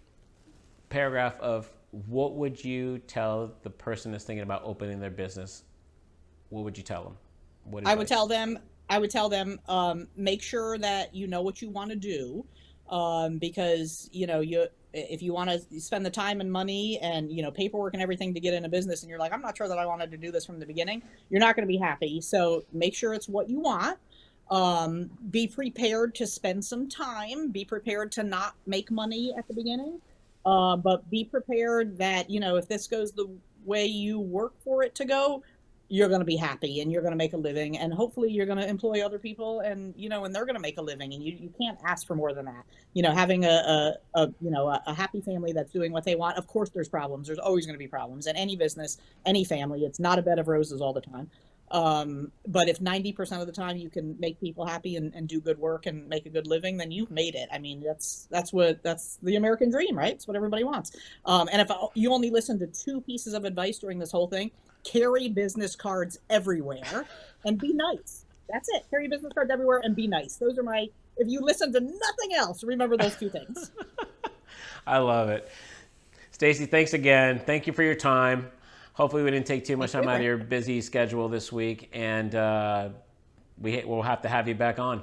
[SPEAKER 1] paragraph of what would you tell the person that's thinking about opening their business. What would you tell them? What
[SPEAKER 2] I would tell
[SPEAKER 1] advice?
[SPEAKER 2] them, make sure that you know what you want to do, because, if you want to spend the time and money and, paperwork and everything to get in a business, and you're like, "I'm not sure that I wanted to do this from the beginning," you're not going to be happy. So make sure it's what you want. Be prepared to spend some time. Be prepared to not make money at the beginning, but be prepared that, if this goes the way you work for it to go, you're going to be happy, and you're going to make a living, and hopefully you're going to employ other people, and, and they're going to make a living, and you can't ask for more than that. Having a happy family that's doing what they want. Of course there's problems. There's always going to be problems in any business, any family. It's not a bed of roses all the time. But if 90% of the time you can make people happy, and do good work and make a good living, then you've made it. I mean, that's the American dream, right? It's what everybody wants. And if you only listen to two pieces of advice during this whole thing: carry business cards everywhere and be nice. That's it. Carry business cards everywhere and be nice. Those are my, if you listen to nothing else, remember those two things.
[SPEAKER 1] I love it. Stacy, thanks again. Thank you for your time. Hopefully we didn't take too much
[SPEAKER 2] Thank
[SPEAKER 1] time out of
[SPEAKER 2] you.
[SPEAKER 1] your busy schedule this week, and we'll have to have you back on.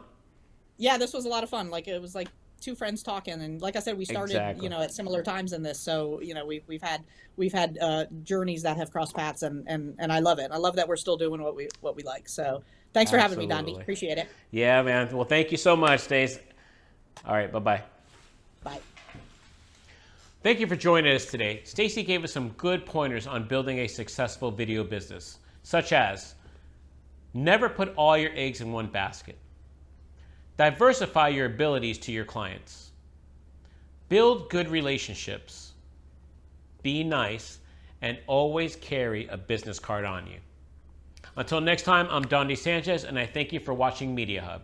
[SPEAKER 2] Yeah, this was a lot of fun. Like, it was like two friends talking, and like I said, we started,
[SPEAKER 1] Exactly.
[SPEAKER 2] at similar times in this. So, we've had journeys that have crossed paths, and I love it. I love that we're still doing what we like. So thanks for having me, Dondi.
[SPEAKER 1] Absolutely.
[SPEAKER 2] Appreciate it.
[SPEAKER 1] Yeah, man. Well, thank you so much, Stace. All right, bye-bye.
[SPEAKER 2] Bye.
[SPEAKER 1] Thank you for joining us today. Stacy gave us some good pointers on building a successful video business, such as never put all your eggs in one basket. Diversify your abilities to your clients. Build good relationships. Be nice, and always carry a business card on you. Until next time, I'm Dondi Sanchez, and I thank you for watching Media Hub.